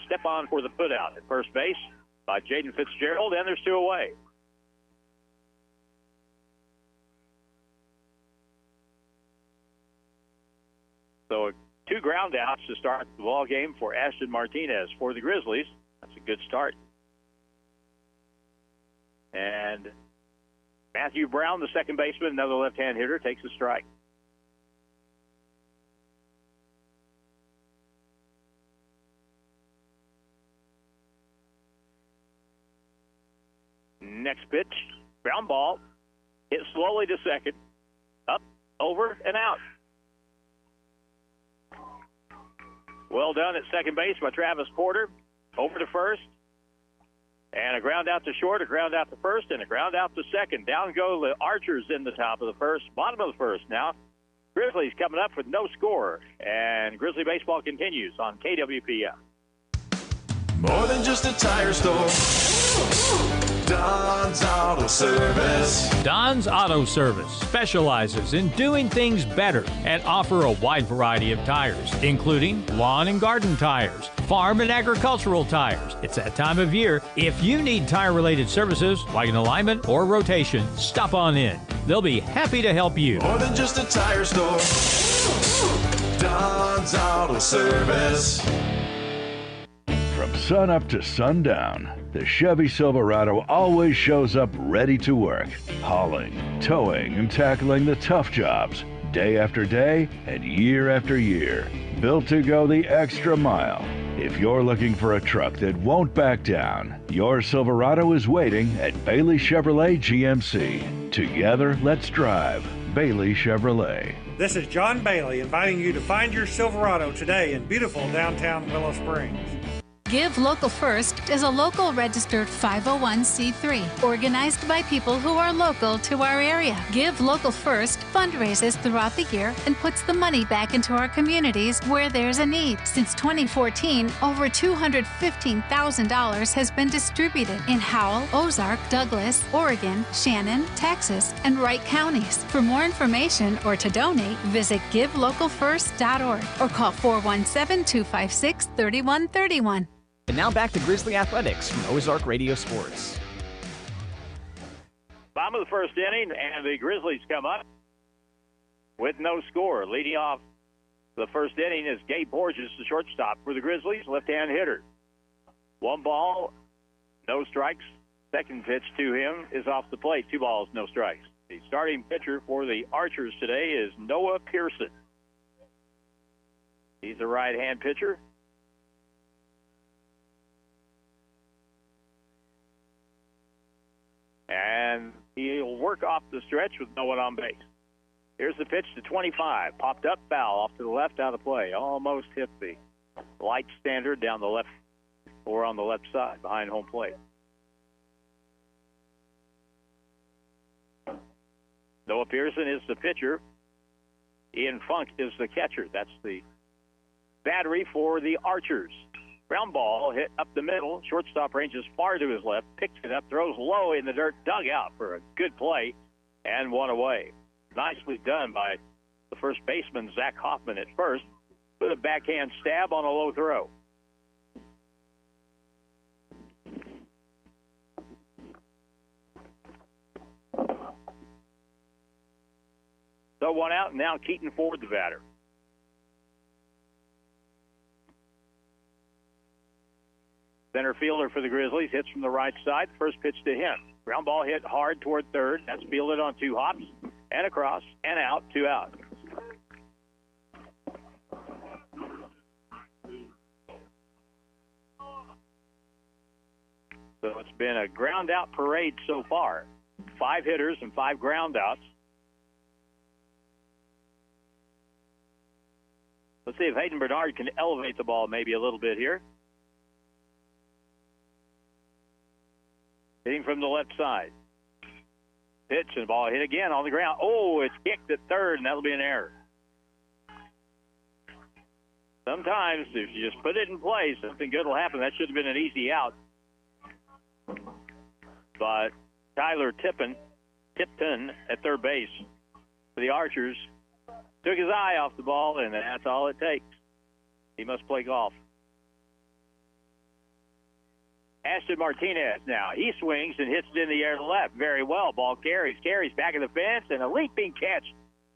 step on for the put-out at first base by Jaden Fitzgerald, and there's 2 away. So 2 ground outs to start the ball game for Ashton Martinez for the Grizzlies. That's a good start. And Matthew Brown, the second baseman, another left-hand hitter, takes a strike. Next pitch, ground ball, hit slowly to second, up, over, and out. Well done at second base by Travis Porter. Over to first. And a ground out to short, a ground out to first, and a ground out to second. Down go the Archers in the top of the first, bottom of the first now. Grizzlies coming up with no score. And Grizzly baseball continues on KWPF. More than just a tire store. Don's Auto Service. Don's Auto Service specializes in doing things better and offer a wide variety of tires, including lawn and garden tires, farm and agricultural tires. It's that time of year. If you need tire-related services like an alignment or rotation, stop on in. They'll be happy to help you. More than just a tire store. Don's Auto Service. From sun up to sundown, the Chevy Silverado always shows up ready to work, hauling, towing, and tackling the tough jobs day after day and year after year. Built to go the extra mile. If you're looking for a truck that won't back down, your Silverado is waiting at Bailey Chevrolet GMC. Together, let's drive Bailey Chevrolet. This is John Bailey inviting you to find your Silverado today in beautiful downtown Willow Springs. Give Local First is a local registered 501c3 organized by people who are local to our area. Give Local First fundraises throughout the year and puts the money back into our communities where there's a need. Since 2014, over $215,000 has been distributed in Howell, Ozark, Douglas, Oregon, Shannon, Texas, and Wright counties. For more information or to donate, visit givelocalfirst.org or call 417-256-3131. And now back to Grizzly Athletics from Ozark Radio Sports. Bottom of the first inning, and the Grizzlies come up with no score. Leading off the first inning is Gabe Borges, the shortstop for the Grizzlies, left-hand hitter. 1 ball, no strikes. Second pitch to him is off the plate. 2 balls, no strikes. The starting pitcher for the Archers today is Noah Pearson. He's a right-hand pitcher. And he'll work off the stretch with no one on base. Here's the pitch to 25. Popped up, foul, off to the left, out of play. Almost hit the light standard down the left, or on the left side, behind home plate. Noah Pearson is the pitcher. Ian Funk is the catcher. That's the battery for the Archers. Ground ball hit up the middle. Shortstop ranges far to his left, picks it up, throws low in the dirt, dugout for a good play, and 1 away. Nicely done by the first baseman, Zach Hoffman, at first, with a backhand stab on a low throw. So 1 out, and now Keaton Ford, the batter. Center fielder for the Grizzlies hits from the right side. First pitch to him. Ground ball hit hard toward third. That's fielded on 2 hops and across and out. 2 out. So it's been a ground out parade so far. 5 hitters and 5 ground outs. Let's see if Hayden Bernard can elevate the ball maybe a little bit here. Hitting from the left side. Pitch and ball hit again on the ground. Oh, it's kicked at third, and that'll be an error. Sometimes, if you just put it in place, something good will happen. That should have been an easy out. But Tyler Tipton at third base for the Archers took his eye off the ball, and that's all it takes. He must play golf. Ashton Martinez now. He swings and hits it in the air to left. Very well. Ball carries back of the fence, and a leaping catch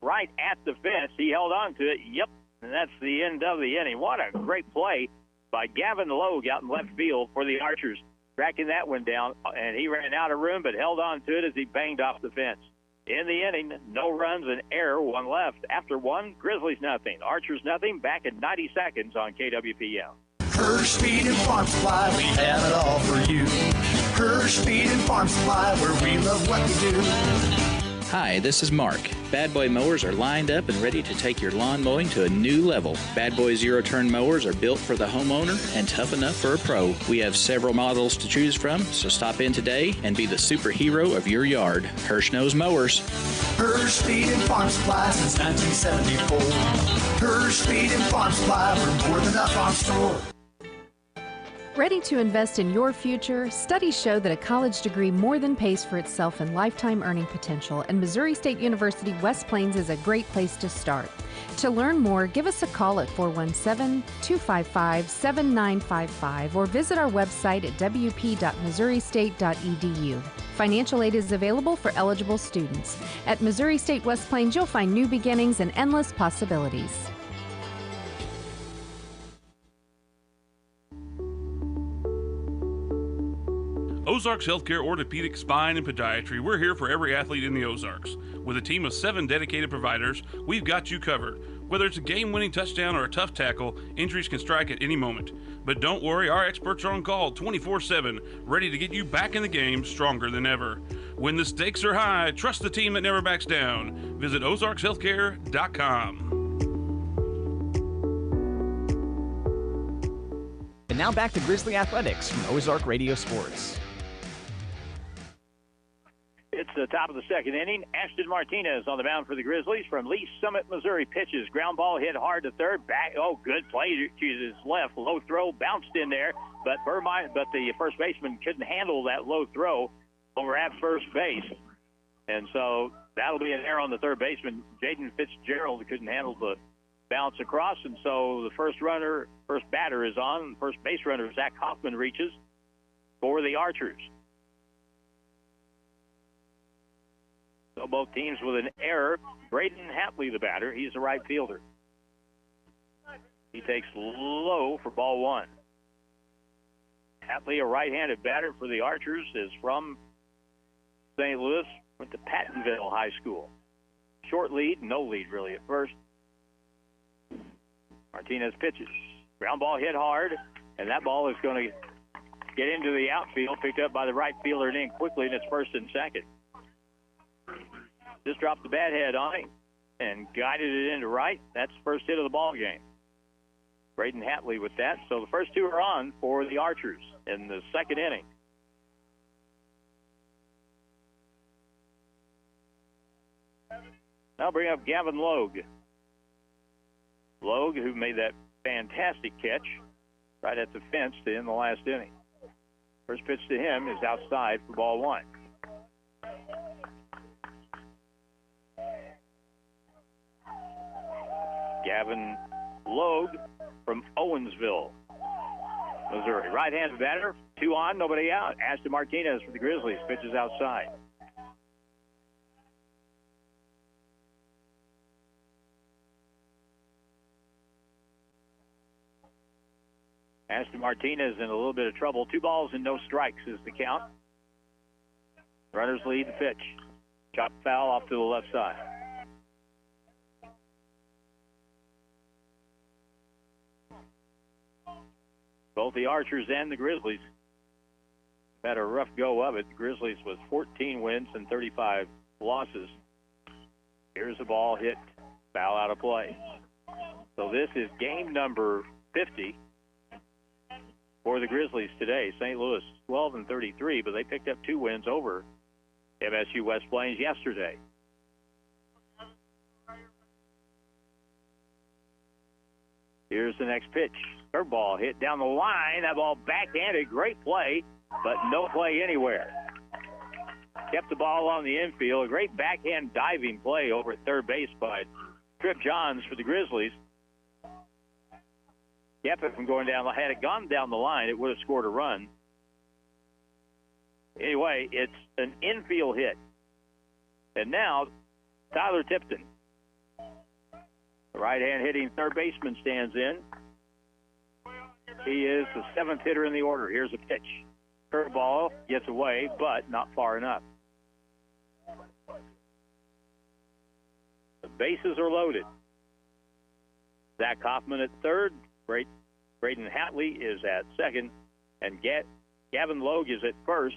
right at the fence. He held on to it. Yep, and that's the end of the inning. What a great play by Gavin Logue out in left field for the Archers. Tracking that one down, and he ran out of room but held on to it as he banged off the fence. In the inning, no runs, an error, one left. After one, Grizzlies nothing, Archers nothing. Back in 90 seconds on KWPL. Hirsch Feed and Farm Supply, we have it all for you. Hirsch Feed and Farm Supply, where we love what we do. Hi, this is Mark. Bad Boy mowers are lined up and ready to take your lawn mowing to a new level. Bad Boy zero-turn mowers are built for the homeowner and tough enough for a pro. We have several models to choose from, so stop in today and be the superhero of your yard. Hirsch knows mowers. Hirsch Feed and Farm Supply since 1974. Hirsch Feed and Farm Supply, we're more than a farm store. Ready to invest in your future? Studies show that a college degree more than pays for itself in lifetime earning potential, and Missouri State University West Plains is a great place to start. To learn more, give us a call at 417-255-7955 or visit our website at wp.missouristate.edu. Financial aid is available for eligible students. At Missouri State West Plains, you'll find new beginnings and endless possibilities. Ozarks Healthcare Orthopedic, Spine, and Podiatry. We're here for every athlete in the Ozarks. With a team of 7 dedicated providers, we've got you covered. Whether it's a game-winning touchdown or a tough tackle, injuries can strike at any moment. But don't worry, our experts are on call 24/7, ready to get you back in the game stronger than ever. When the stakes are high, trust the team that never backs down. Visit ozarkshealthcare.com. And now back to Grizzly Athletics from Ozark Radio Sports. It's the top of the second inning. Ashton Martinez on the mound for the Grizzlies from Lee Summit, Missouri. Pitches. Ground ball hit hard to third. Back. Oh, good play to his left. Low throw bounced in there, but the first baseman couldn't handle that low throw over at first base. And so that'll be an error on the third baseman. Jaden Fitzgerald couldn't handle the bounce across, and so the first batter is on. First base runner, Zach Hoffman, reaches for the Archers. So both teams with an error. Braden Hatley, the batter, he's a right fielder. He takes low for ball one. Hatley, a right-handed batter for the Archers, is from St. Louis, went to Pattonville High School. Short lead, no lead really at first. Martinez pitches. Ground ball hit hard, and that ball is going to get into the outfield, picked up by the right fielder and in quickly, and it's first and second. Just dropped the bat head on it and guided it into right. That's the first hit of the ball game. Braden Hatley with that. So the first two are on for the Archers in the second inning. Now bring up Gavin Logue. Logue, who made that fantastic catch right at the fence to end the last inning. First pitch to him is outside for ball one. Gavin Logue from Owensville, Missouri. Right-handed batter, 2 on, nobody out. Ashton Martinez for the Grizzlies, pitches outside. Ashton Martinez in a little bit of trouble. 2 balls and no strikes is the count. Runners lead the pitch. Chop foul off to the left side. Both the Archers and the Grizzlies had a rough go of it. The Grizzlies with 14 wins and 35 losses. Here's the ball hit, foul out of play. So this is game number 50 for the Grizzlies today. St. Louis 12 and 33, but they picked up 2 wins over MSU West Plains yesterday. Here's the next pitch. Curveball hit down the line. That ball backhanded. Great play, but no play anywhere. Kept the ball on the infield. A great backhand diving play over at third base by Trip Johns for the Grizzlies. Kept it from going down. Had it gone down the line, it would have scored a run. Anyway, it's an infield hit. And now, Tyler Tipton, the right-hand hitting third baseman, stands in. He is the 7th hitter in the order. Here's a pitch. Curveball gets away, but not far enough. The bases are loaded. Zach Hoffman at third. Braden Hatley is at second. And Gavin Logue is at first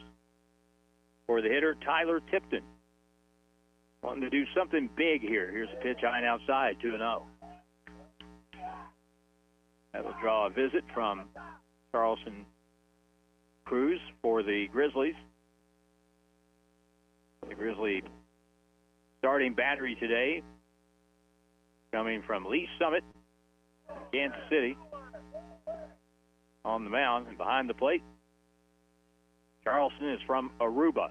for the hitter, Tyler Tipton. Wanting to do something big here. Here's a pitch high and outside, 2-0. That'll draw a visit from Carlson Cruz for the Grizzlies. The Grizzly starting battery today coming from Lee Summit, Kansas City. On the mound and behind the plate, Carlson is from Aruba.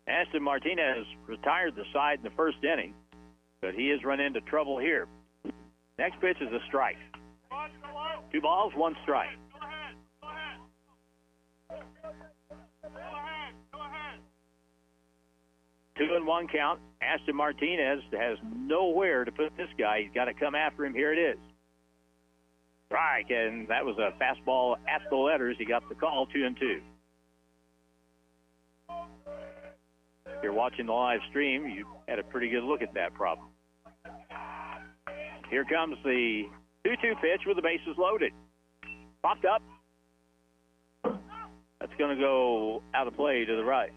Ashton Martinez retired the side in the first inning, but he has run into trouble here. Next pitch is a strike. 2 balls, 1 strike. Go ahead. 2-1 count. Ashton Martinez has nowhere to put this guy. He's got to come after him. Here it is. Strike, and that was a fastball at the letters. He got the call, 2-2. If you're watching the live stream, you had a pretty good look at that problem. Here comes the 2-2 pitch with the bases loaded. Popped up. That's going to go out of play to the right.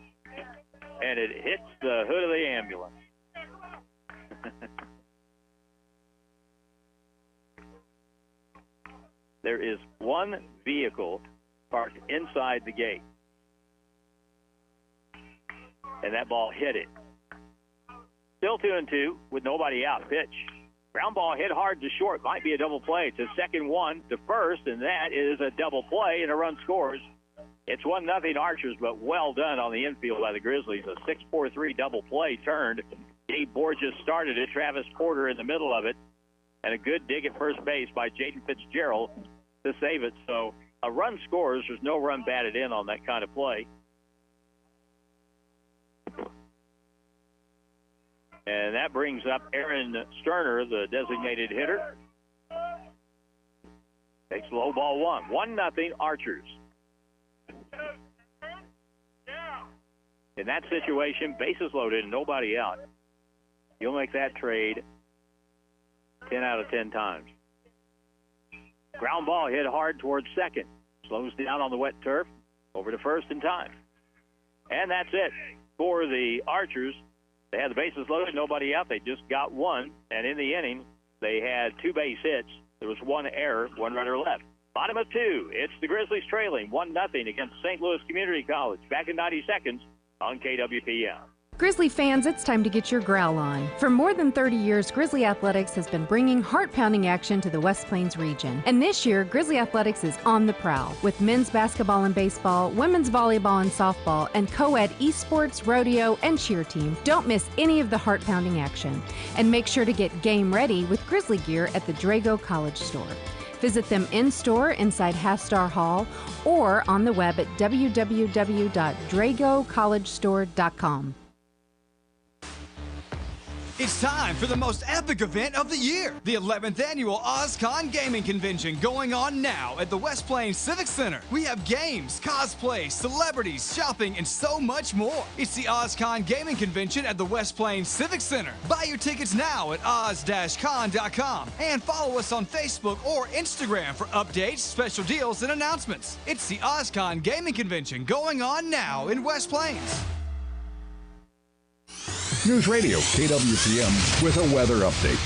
And it hits the hood of the ambulance. There is one vehicle parked inside the gate. And that ball hit it. Still 2-2 with nobody out. Pitch. Ground ball hit hard to short. Might be a double play. It's a 2nd to first, and that is a double play, and a run scores. It's 1-0 Archers, but well done on the infield by the Grizzlies. A 6-4-3 double play turned. Gabe Borges started it. Travis Porter in the middle of it. And a good dig at first base by Jaden Fitzgerald to save it. So a run scores. There's no run batted in on that kind of play. And that brings up Aaron Sterner, the designated hitter. Takes low ball 1. 1-0 Archers. In that situation, bases loaded and nobody out. You'll make that trade 10 out of 10 times. Ground ball hit hard towards second. Slows down on the wet turf. Over to first in time. And that's it for the Archers. They had the bases loaded, nobody out. They just got one. And in the inning, they had 2 base hits. There was 1 error, 1 runner left. Bottom of 2. It's the Grizzlies trailing 1-0 against St. Louis Community College. Back in 90 seconds on KWPM. Grizzly fans, it's time to get your growl on. For more than 30 years, Grizzly Athletics has been bringing heart-pounding action to the West Plains region. And this year, Grizzly Athletics is on the prowl with men's basketball and baseball, women's volleyball and softball, and co-ed esports, rodeo, and cheer team. Don't miss any of the heart-pounding action. And make sure to get game ready with Grizzly gear at the Drago College Store. Visit them in-store inside Half-Star Hall or on the web at www.dragocollegestore.com. It's time for the most epic event of the year, the 11th annual OzCon Gaming Convention going on now at the West Plains Civic Center. We have games, cosplay, celebrities, shopping, and so much more. It's the OzCon Gaming Convention at the West Plains Civic Center. Buy your tickets now at oz-con.com and follow us on Facebook or Instagram for updates, special deals, and announcements. It's the OzCon Gaming Convention going on now in West Plains. News Radio KWPM with a weather update.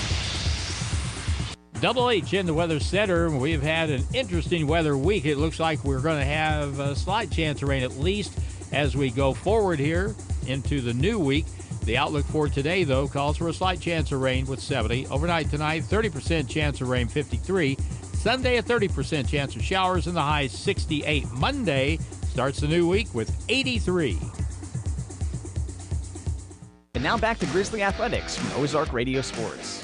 Double H in the Weather Center. We've had an interesting weather week. It looks like we're going to have a slight chance of rain at least as we go forward here into the new week. The outlook for today, though, calls for a slight chance of rain with 70. Overnight tonight, 30% chance of rain, 53. Sunday, a 30% chance of showers, and the high 68. Monday starts the new week with 83. And now back to Grizzly Athletics from Ozark Radio Sports.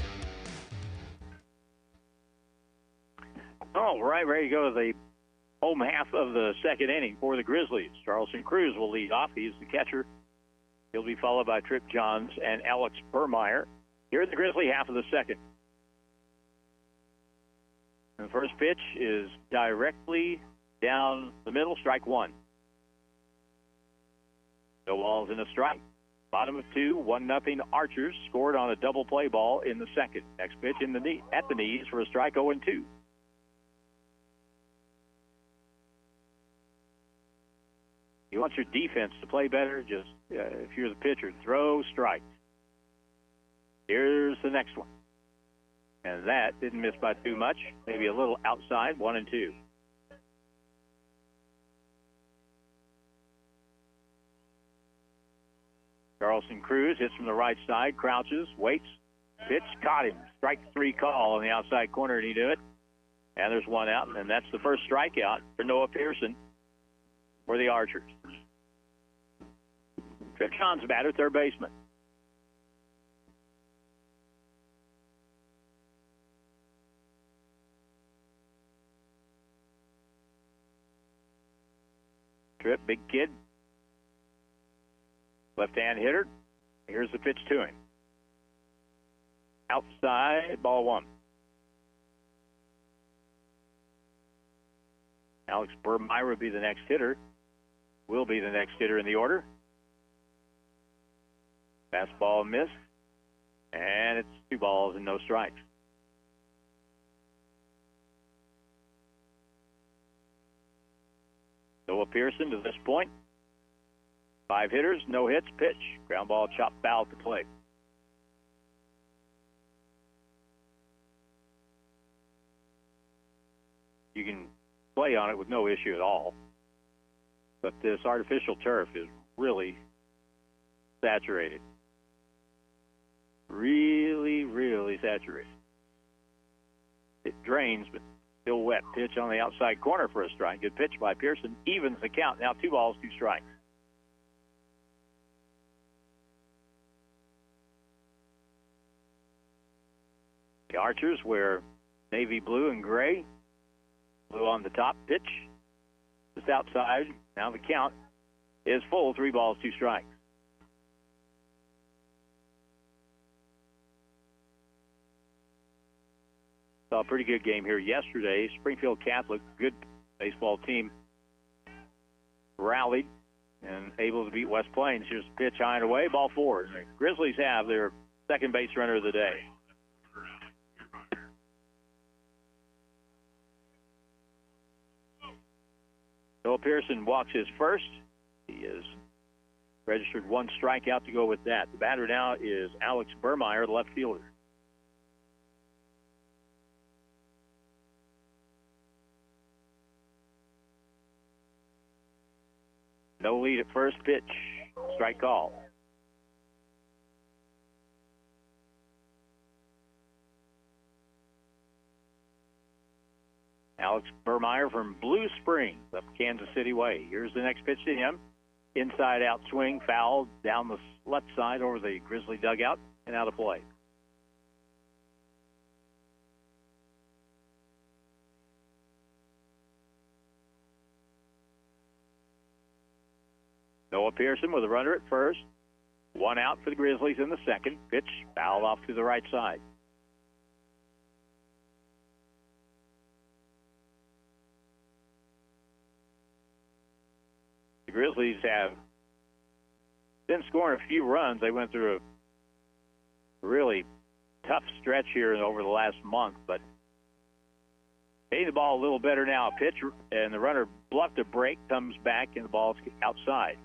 All right, ready to go to the home half of the second inning for the Grizzlies. Charleston Cruz will lead off. He's the catcher. He'll be followed by Trip Johns and Alex Burmeyer. Here in the Grizzly half of the second. And the first pitch is directly down the middle, strike one. No balls in a strike. Bottom of 2, 1-0 Archers scored on a double play ball in the second. Next pitch in the knee, at the knees for a strike 0-2. You want your defense to play better, just if you're the pitcher, throw strikes. Here's the next one. And that didn't miss by too much, maybe a little outside, 1-2. Charleston Cruz hits from the right side, crouches, waits, pitch, caught him. Strike 3 call on the outside corner, and he knew it. And there's one out, and that's the first strikeout for Noah Pearson for the Archers. Trip Johns batter, third baseman. Trip, big kid. Left-hand hitter. Here's the pitch to him. Outside, ball 1. Alex Burmeyer will be the next hitter. Will be the next hitter in the order. Fastball missed. And it's 2 balls and no strikes. Noah Pearson to this point. 5 hitters, no hits, pitch. Ground ball, chop foul to play. You can play on it with no issue at all. But this artificial turf is really saturated. Really, really saturated. It drains, but still wet. Pitch on the outside corner for a strike. Good pitch by Pearson. Evens the count. Now 2 balls, 2 strikes. The Archers wear navy blue and gray. Blue on the top. Pitch just outside. Now the count is full. 3 balls, 2 strikes. Saw a pretty good game here yesterday. Springfield Catholic, good baseball team, rallied and able to beat West Plains. Here's the pitch high and away, ball 4. The Grizzlies have their second base runner of the day. Noah Pearson walks his first. He is registered 1 strikeout to go with that. The batter now is Alex Burmeyer, the left fielder. No lead at first pitch. Strike call. Alex Burmeyer from Blue Springs up Kansas City way. Here's the next pitch to him. Inside out swing, foul down the left side over the Grizzly dugout and out of play. Noah Pearson with a runner at first. 1 out for the Grizzlies in the second. Pitch fouled off to the right side. The Grizzlies have been scoring a few runs. They went through a really tough stretch here over the last month, but hitting the ball a little better now. Pitch, and the runner bluffed a break, comes back, and the ball's outside.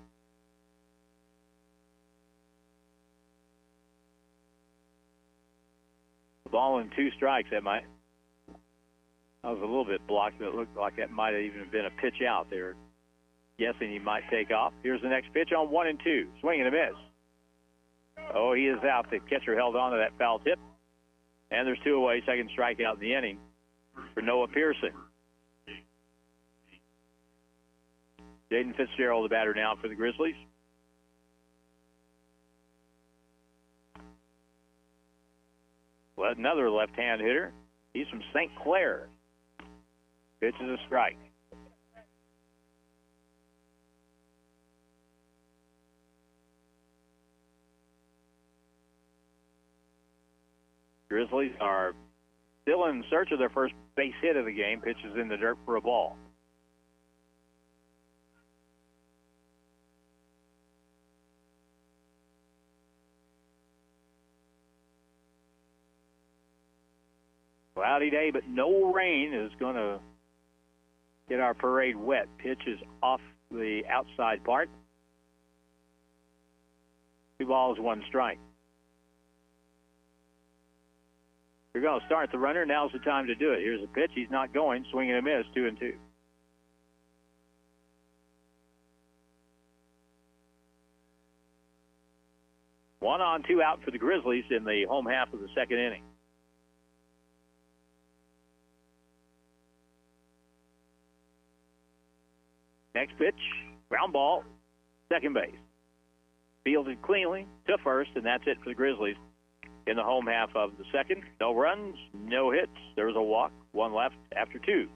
The ball in 2 strikes. That was a little bit blocked, but it looked like that might have even been a pitch out there. Guessing he might take off. Here's the next pitch on 1-2. Swing and a miss. Oh, he is out. The catcher held on to that foul tip. And there's 2 away. Second strikeout in the inning for Noah Pearson. Jaden Fitzgerald, the batter now for the Grizzlies. Well, another left-hand hitter. He's from St. Clair. Pitch is a strike. Grizzlies are still in search of their first base hit of the game. Pitch is in the dirt for a ball. Cloudy day, but no rain is going to get our parade wet. Pitch is off the outside part. 2 balls, 1 strike. You're going to start the runner. Now's the time to do it. Here's a pitch. He's not going. Swing and a miss. 2-2. One on, 2 out for the Grizzlies in the home half of the second inning. Next pitch, ground ball, second base. Fielded cleanly to first, and that's it for the Grizzlies in the home half of the second. No runs, no hits. There's a walk, 1 left after 2.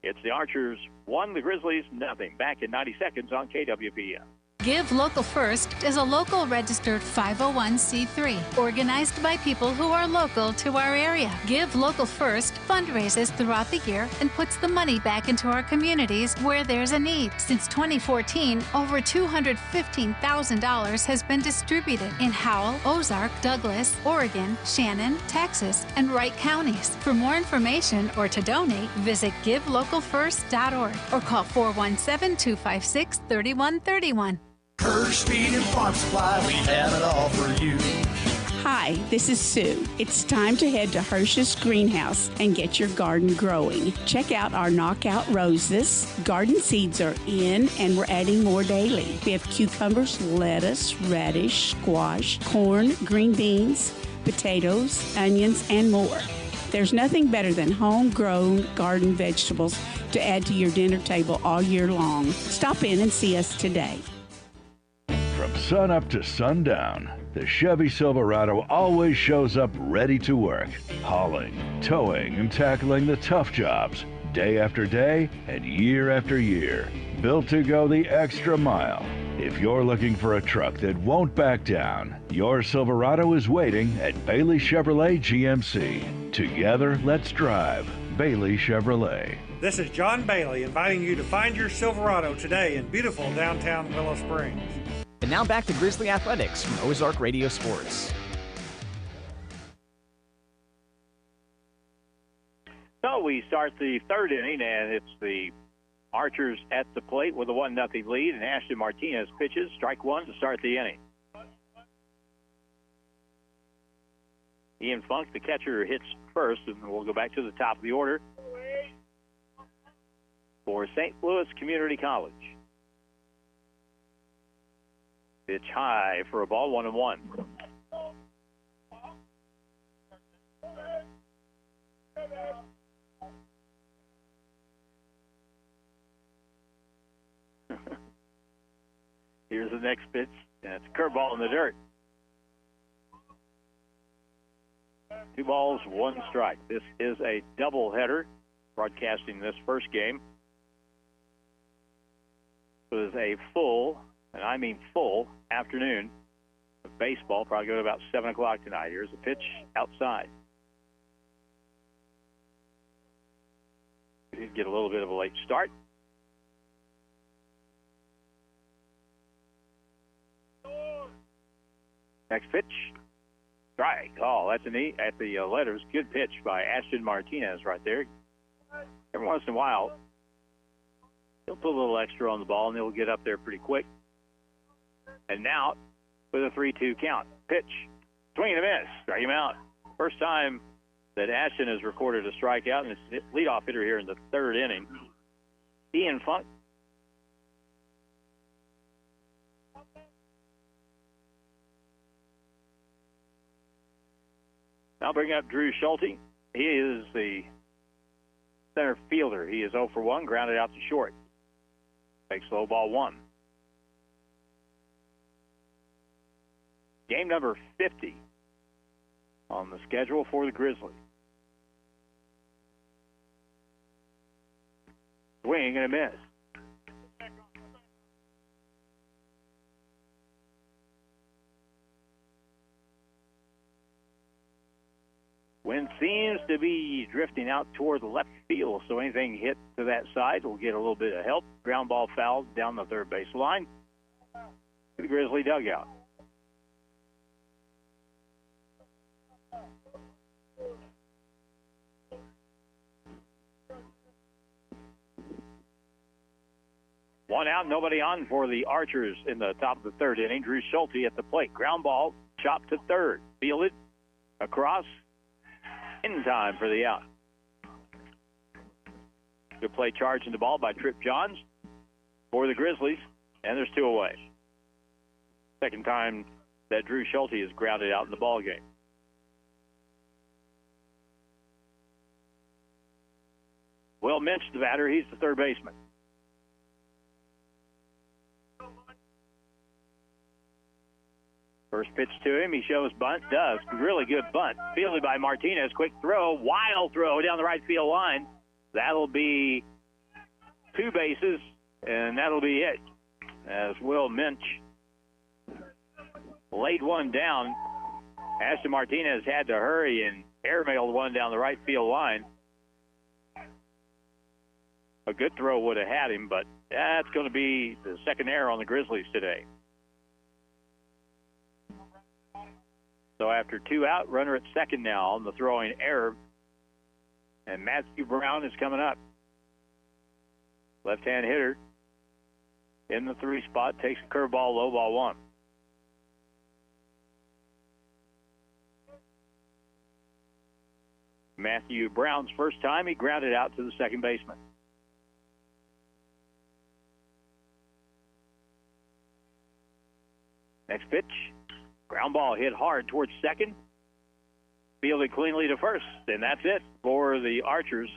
It's the Archers 1, the Grizzlies nothing. Back in 90 seconds on KWPN. Give Local First is a local registered 501c3 organized by people who are local to our area. Give Local First fundraises throughout the year and puts the money back into our communities where there's a need. Since 2014, over $215,000 has been distributed in Howell, Ozark, Douglas, Oregon, Shannon, Texas, and Wright counties. For more information or to donate, visit givelocalfirst.org or call 417-256-3131. Hirsch Feed and Farm Supply, we have it all for you. Hi, this is Sue. It's time to head to Hirsch's Greenhouse and get your garden growing. Check out our knockout roses. Garden seeds are in and we're adding more daily. We have cucumbers, lettuce, radish, squash, corn, green beans, potatoes, onions, and more. There's nothing better than homegrown garden vegetables to add to your dinner table all year long. Stop in and see us today. From sun up to sundown, the Chevy Silverado always shows up ready to work, hauling, towing, and tackling the tough jobs day after day and year after year. Built to go the extra mile. If you're looking for a truck that won't back down, your Silverado is waiting at Bailey Chevrolet GMC. Together, let's drive Bailey Chevrolet. This is John Bailey inviting you to find your Silverado today in beautiful downtown Willow Springs. And now back to Grizzly Athletics from Ozark Radio Sports. So we start the third inning, and it's the Archers at the plate with a 1-0 lead, and Ashton Martinez pitches. Strike 1 to start the inning. Ian Funk, the catcher, hits first, and we'll go back to the top of the order for St. Louis Community College. Pitch high for a ball, 1-1. Here's the next pitch, and it's a curveball in the dirt. 2 balls, 1 strike. This is a doubleheader, broadcasting this first game. It was a full, and I mean full, afternoon of baseball. Probably go to about 7 o'clock tonight. Here's a pitch outside. We did get a little bit of a late start. Next pitch. Strike. Oh, that's a neat at the letters. Good pitch by Ashton Martinez right there. Every once in a while, he'll put a little extra on the ball, and he'll get up there pretty quick. And now, with a 3-2 count. Pitch. Swing and a miss. Strike him out. First time that Ashton has recorded a strikeout, and it's leadoff hitter here in the third inning. Ian Funk. Now bring up Drew Schulte. He is the center fielder. He is 0 for 1, grounded out to short. Takes low ball 1. Game number 50 on the schedule for the Grizzlies. Swing and a miss. Wind seems to be drifting out toward the left field, so anything hit to that side will get a little bit of help. Ground ball foul down the third base line to the Grizzly dugout. One out, nobody on for the Archers in the top of the third inning. Drew Schulte at the plate. Ground ball, chopped to third. Fielded across. In time for the out. Good play charging the ball by Trip Johns for the Grizzlies, and there's 2 away. Second time that Drew Schulte is grounded out in the ball game. Will Minch, the batter, he's the third baseman. First pitch to him, he shows bunt, does. Really good bunt. Fielded by Martinez, quick throw, wild throw down the right field line. That'll be 2 bases, and that'll be it. As Will Minch laid one down, Ashton Martinez had to hurry and airmailed one down the right field line. A good throw would have had him, but that's going to be the second error on the Grizzlies today. So after 2 out, runner at second now on the throwing error. And Matthew Brown is coming up. Left-hand hitter in the 3 spot, takes a curveball, low ball 1. Matthew Brown's first time, he grounded out to the second baseman. Next pitch. Ground ball hit hard towards second. Fielded cleanly to first. And that's it for the Archers.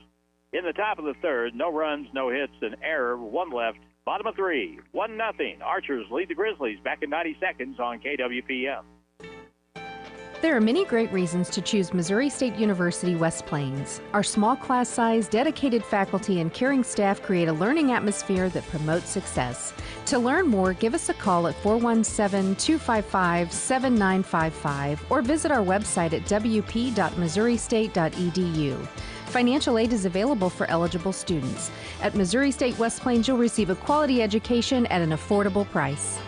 In the top of the third, no runs, no hits, an error, 1 left. Bottom of 3, 1-0. Archers lead the Grizzlies back in 90 seconds on KWPM. There are many great reasons to choose Missouri State University West Plains. Our small class size, dedicated faculty, and caring staff create a learning atmosphere that promotes success. To learn more, give us a call at 417-255-7955 or visit our website at wp.missouristate.edu. Financial aid is available for eligible students. At Missouri State West Plains, you'll receive a quality education at an affordable price.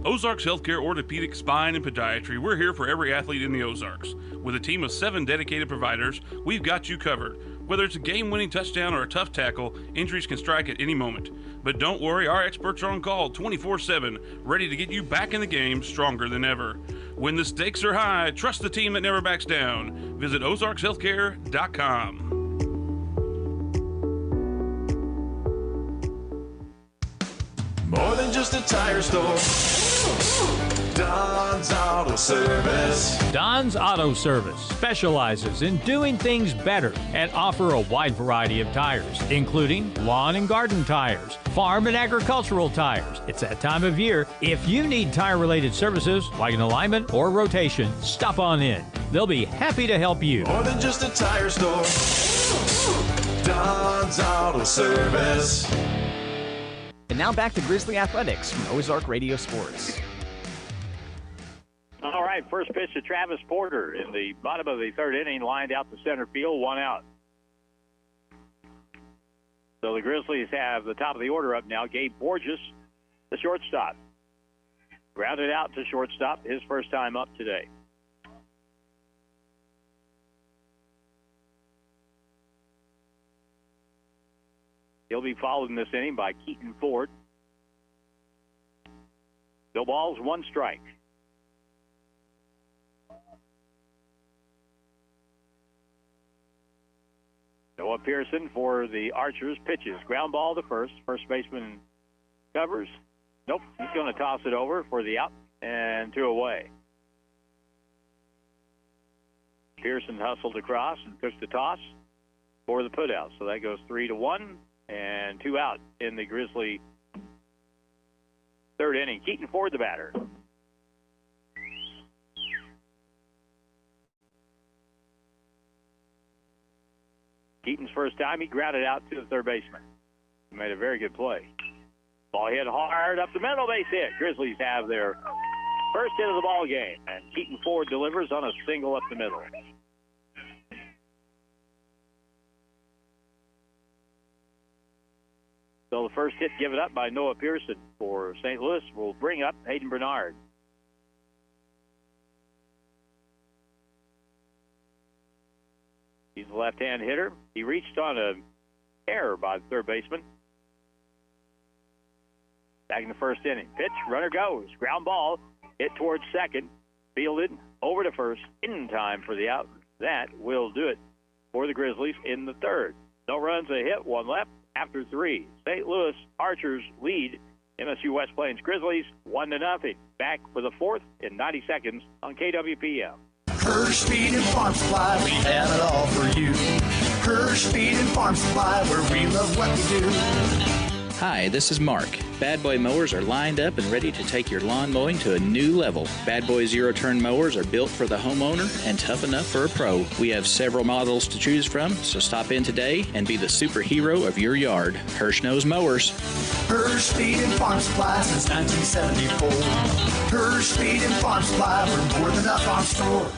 Ozarks Healthcare Orthopedic, Spine, and Podiatry. We're here for every athlete in the Ozarks. With a team of 7 dedicated providers, we've got you covered. Whether it's a game-winning touchdown or a tough tackle, injuries can strike at any moment. But don't worry, our experts are on call 24/7, ready to get you back in the game stronger than ever. When the stakes are high, trust the team that never backs down. Visit ozarkshealthcare.com. More than just a tire store. Don's Auto Service. Don's Auto Service specializes in doing things better and offer a wide variety of tires, including lawn and garden tires, farm and agricultural tires. It's that time of year. If you need tire-related services like an alignment or rotation, stop on in. They'll be happy to help you. More than just a tire store. Don's Auto Service. And now back to Grizzly Athletics from Ozark Radio Sports. All right, first pitch to Travis Porter in the bottom of the third inning, lined out to center field, 1 out. So the Grizzlies have the top of the order up now. Gabe Borges, the shortstop. Grounded out to shortstop, his first time up today. He'll be followed in this inning by Keaton Ford. No balls, 1 strike. Noah Pearson for the Archers pitches. Ground ball to first. First baseman covers. Nope, he's going to toss it over for the out and 2 away. Pearson hustled across and took the toss for the putout. So that goes 3-1 and 2 out in the Grizzly third inning. Keaton Ford, the batter. Keaton's first time, he grounded out to the third baseman. He made a very good play. Ball hit hard up the middle, base hit. Grizzlies have their first hit of the ball game, and Keaton Ford delivers on a single up the middle. So the first hit given up by Noah Pearson for St. Louis will bring up Hayden Bernard. He's a left-hand hitter. He reached on an error by the third baseman. Back in the first inning. Pitch, runner goes. Ground ball, hit towards second. Fielded over to first in time for the out. That will do it for the Grizzlies in the third. No runs, a hit, one left after three. St. Louis Archers lead MSU West Plains Grizzlies 1-0. Back for the fourth in 90 seconds on KWPM. Hirsch Feed and Farm Supply, we have it all for you. Hirsch Feed and Farm Supply, where we love what we do. Hi, this is Mark. Bad Boy mowers are lined up and ready to take your lawn mowing to a new level. Bad Boy zero-turn mowers are built for the homeowner and tough enough for a pro. We have several models to choose from, so stop in today and be the superhero of your yard. Hirsch knows mowers. Hirsch Feed and Farm Supply since 1974. Hirsch Feed and Farm Supply, we're more than a farm store.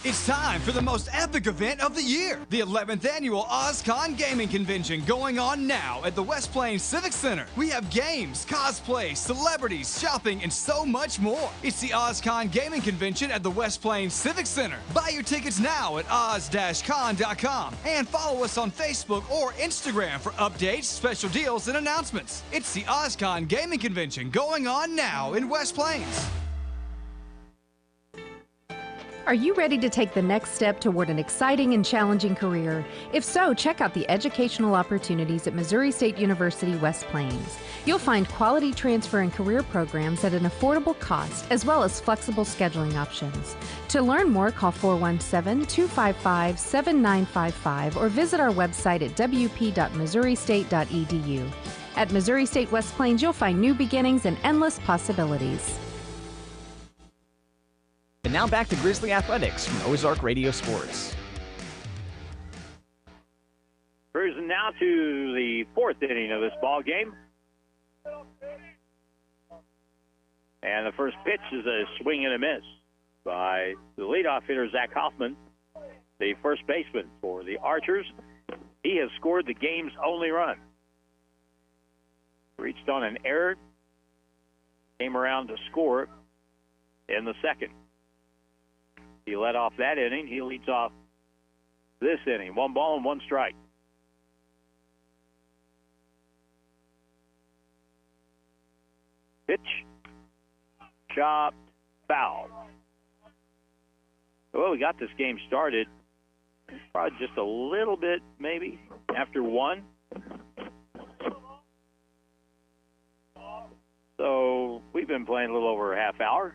It's time for the most epic event of the year, the 11th annual OzCon Gaming Convention going on now at the West Plains Civic Center. We have games, cosplay, celebrities, shopping, and so much more. It's the OzCon Gaming Convention at the West Plains Civic Center. Buy your tickets now at oz-con.com and follow us on Facebook or Instagram for updates, special deals, and announcements. It's the OzCon Gaming Convention going on now in West Plains. Are you ready to take the next step toward an exciting and challenging career? If so, check out the educational opportunities at Missouri State University West Plains. You'll find quality transfer and career programs at an affordable cost, as well as flexible scheduling options. To learn more, call 417-255-7955 or visit our website at wp.missouristate.edu. At Missouri State West Plains, you'll find new beginnings and endless possibilities. And now back to Grizzly Athletics from Ozark Radio Sports. Cruising now to the fourth inning of this ball game. And the first pitch is a swing and a miss by the leadoff hitter, Zach Hoffman, the first baseman for the Archers. He has scored the game's only run. Reached on an error, came around to score in the second. He led off that inning. He leads off this inning. 1 ball and 1 strike. Pitch. Chopped. Foul. Well, we got this game started probably just a little bit, maybe, after 1. So we've been playing a little over a half hour.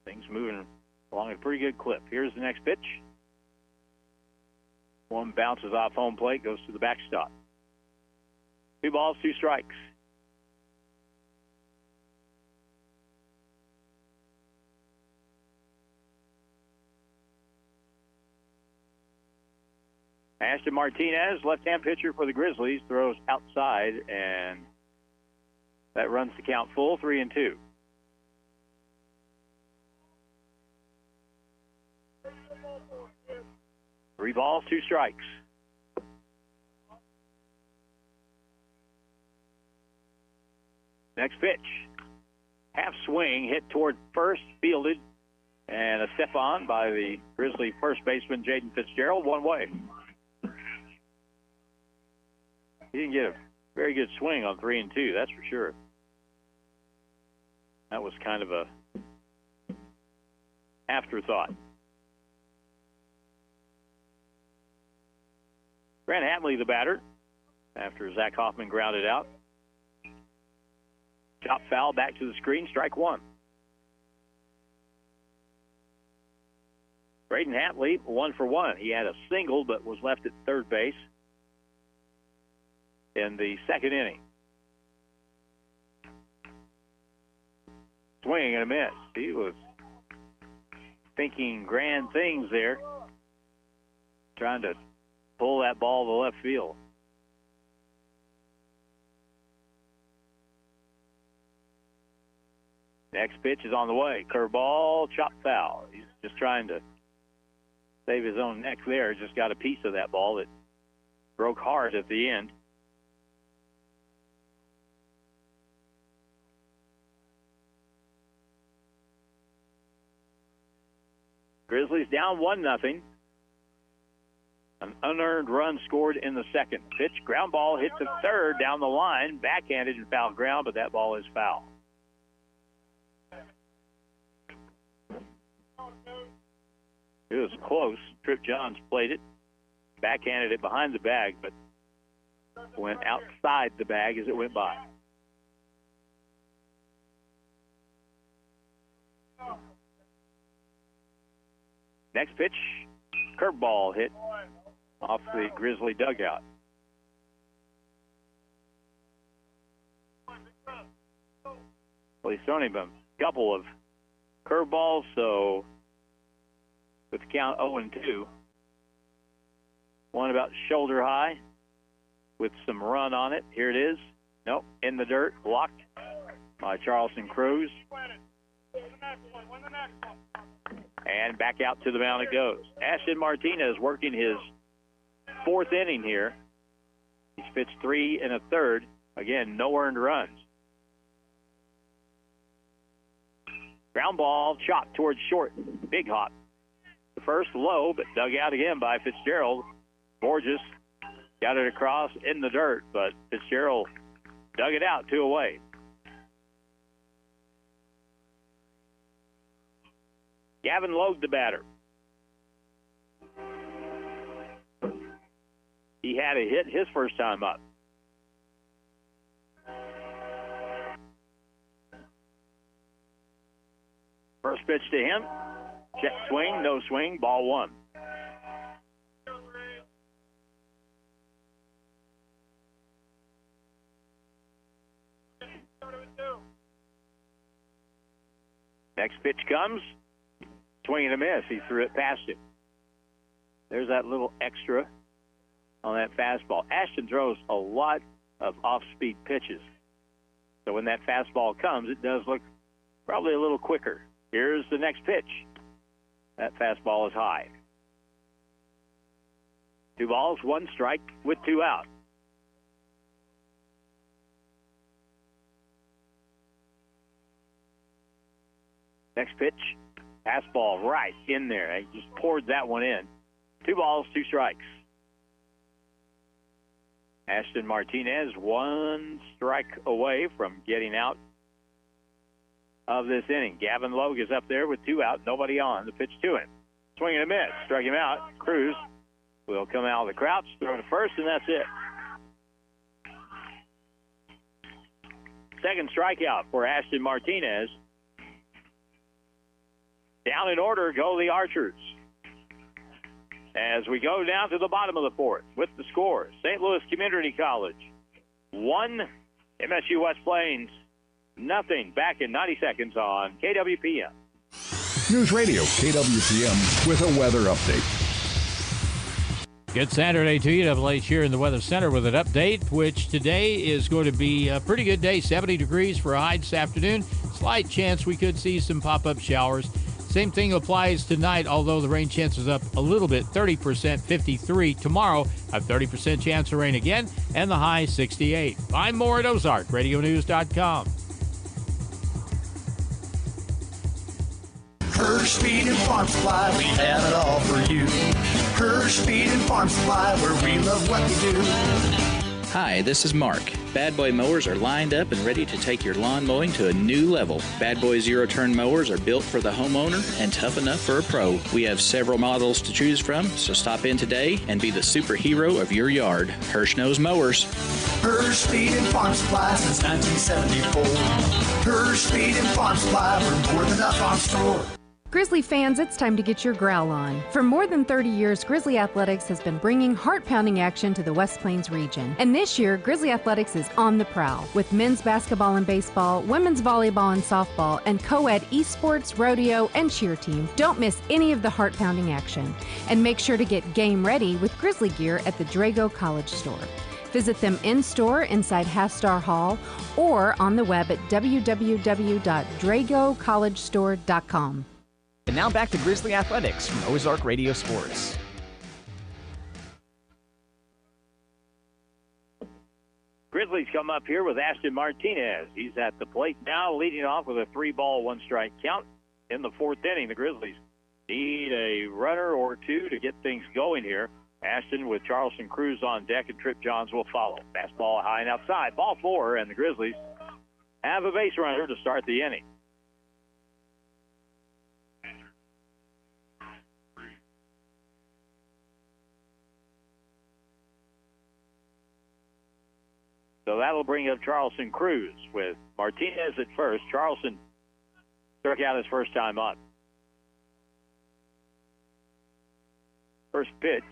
Things moving along at a pretty good clip. Here's the next pitch. One bounces off home plate, goes to the backstop. 2 balls, 2 strikes. Ashton Martinez, left-hand pitcher for the Grizzlies, throws outside, and that runs the count full, 3-2. Three balls, 2 strikes. Next pitch. Half swing, hit toward first, fielded, and a step on by the Grizzly first baseman, Jaden Fitzgerald, one way. He didn't get a very good swing on 3-2, that's for sure. That was kind of a afterthought. Grant Hatley, the batter, after Zach Hoffman grounded out. Chop foul, back to the screen, strike 1. Braden Hatley, 1 for 1. He had a single but was left at third base in the second inning. Swing and a miss. He was thinking grand things there, trying to pull that ball to left field. Next pitch is on the way. Curveball, chop foul. He's just trying to save his own neck there. Just got a piece of that ball that broke hard at the end. Grizzlies down 1-0. An unearned run scored in the second. Pitch, ground ball, hit to third down the line. Backhanded and foul ground, but that ball is foul. It was close. Trip Johns played it. Backhanded it behind the bag, but went outside the bag as it went by. Next pitch, curveball hit off the Grizzly dugout. Well, he's thrown him a couple of curveballs, so with the count 0-2. One about shoulder high with some run on it. Here it is. Nope, in the dirt, blocked by Charleston Cruz. And back out to the mound it goes. Ashton Martinez working his fourth inning here. He's pitched 3 1/3. Again, no earned runs. Ground ball chopped towards short. Big hop. The first low, but dug out again by Fitzgerald. Borges got it across in the dirt, but Fitzgerald dug it out 2 away. Gavin Logue, the batter. He had a hit his first time up. First pitch to him. Check swing, no swing, ball 1. Next pitch comes. Swing and a miss. He threw it past him. There's that little extra on that fastball. Ashton throws a lot of off-speed pitches. So when that fastball comes, it does look probably a little quicker. Here's the next pitch. That fastball is high. 2 balls, 1 strike with 2 out. Next pitch. Fastball right in there. He just poured that one in. 2 balls, 2 strikes. Ashton Martinez 1 strike away from getting out of this inning. Gavin Logue is up there with 2 out, nobody on. The pitch to him. Swing and a miss. Struck him out. Cruz will come out of the crouch, throw to first, and that's it. Second strikeout for Ashton Martinez. Down in order go the Archers. As we go down to the bottom of the 4th with the score, St. Louis Community College 1, MSU West Plains 0. Back in 90 seconds on KWPM. News Radio KWPM with a weather update. Good Saturday to you. Double H here in the Weather Center with an update, which today is going to be a pretty good day. 70 degrees for a high this afternoon. Slight chance we could see some pop-up showers. Same thing applies tonight, although the rain chance is up a little bit, 30%, 53. Tomorrow, a 30% chance of rain again, and the high 68. Find more at OzarkRadioNews.com. Hirsch Speed and Farm Supply, we have it all for you. Hirsch Speed and Farm Supply, where we love what we do. Hi, this is Mark. Bad Boy mowers are lined up and ready to take your lawn mowing to a new level. Bad Boy zero-turn mowers are built for the homeowner and tough enough for a pro. We have several models to choose from, so stop in today and be the superhero of your yard. Hirsch knows mowers. Hirsch Speed and Farm Supply since 1974. Hirsch Speed and Farm Supply, we're more than a farm store. Grizzly fans, it's time to get your growl on. For more than 30 years, Grizzly Athletics has been bringing heart-pounding action to the West Plains region. And this year, Grizzly Athletics is on the prowl with men's basketball and baseball, women's volleyball and softball, and co-ed esports, rodeo, and cheer team. Don't miss any of the heart-pounding action. And make sure to get game ready with Grizzly gear at the Drago College store. Visit them in-store inside Half-Star Hall or on the web at www.dragocollegestore.com. And now back to Grizzly Athletics from Ozark Radio Sports. Grizzlies come up here with Ashton Martinez. He's at the plate now, leading off with a 3-ball, 1-strike count in the 4th inning. The Grizzlies need a runner or two to get things going here. Ashton with Charleston Cruz on deck, and Trip Johns will follow. Fastball high and outside. Ball 4, and the Grizzlies have a base runner to start the inning. So that'll bring up Charleston Cruz with Martinez at first. Charleston struck out his first time up. First pitch.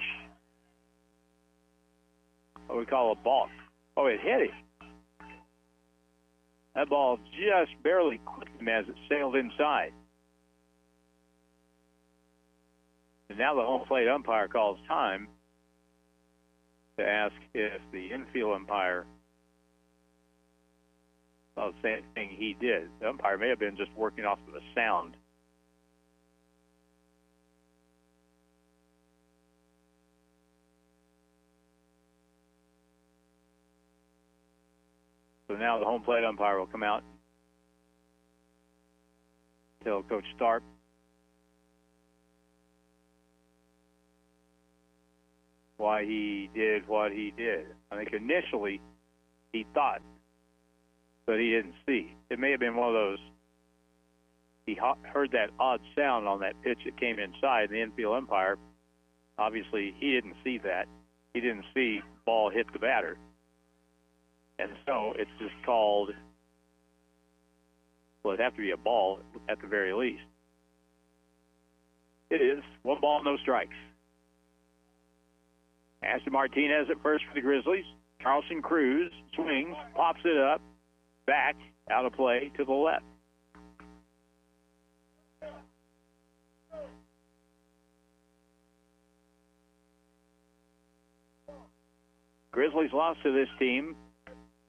What we call a balk. Oh, it hit him. That ball just barely clipped him as it sailed inside. And now the home plate umpire calls time to ask if the infield umpire saw the same thing he did. The umpire may have been just working off of the sound. So now the home plate umpire will come out, tell Coach Starp why he did what he did. I think initially he thought, but he didn't see. It may have been one of those, he heard that odd sound on that pitch that came inside, and the infield umpire, obviously he didn't see that. He didn't see ball hit the batter. And so it's just called, well, it'd have to be a ball at the very least. It is 1 ball, no strikes. Ashton Martinez at first for the Grizzlies. Charleston Cruz swings, pops it up, back, out of play to the left. Grizzlies lost to this team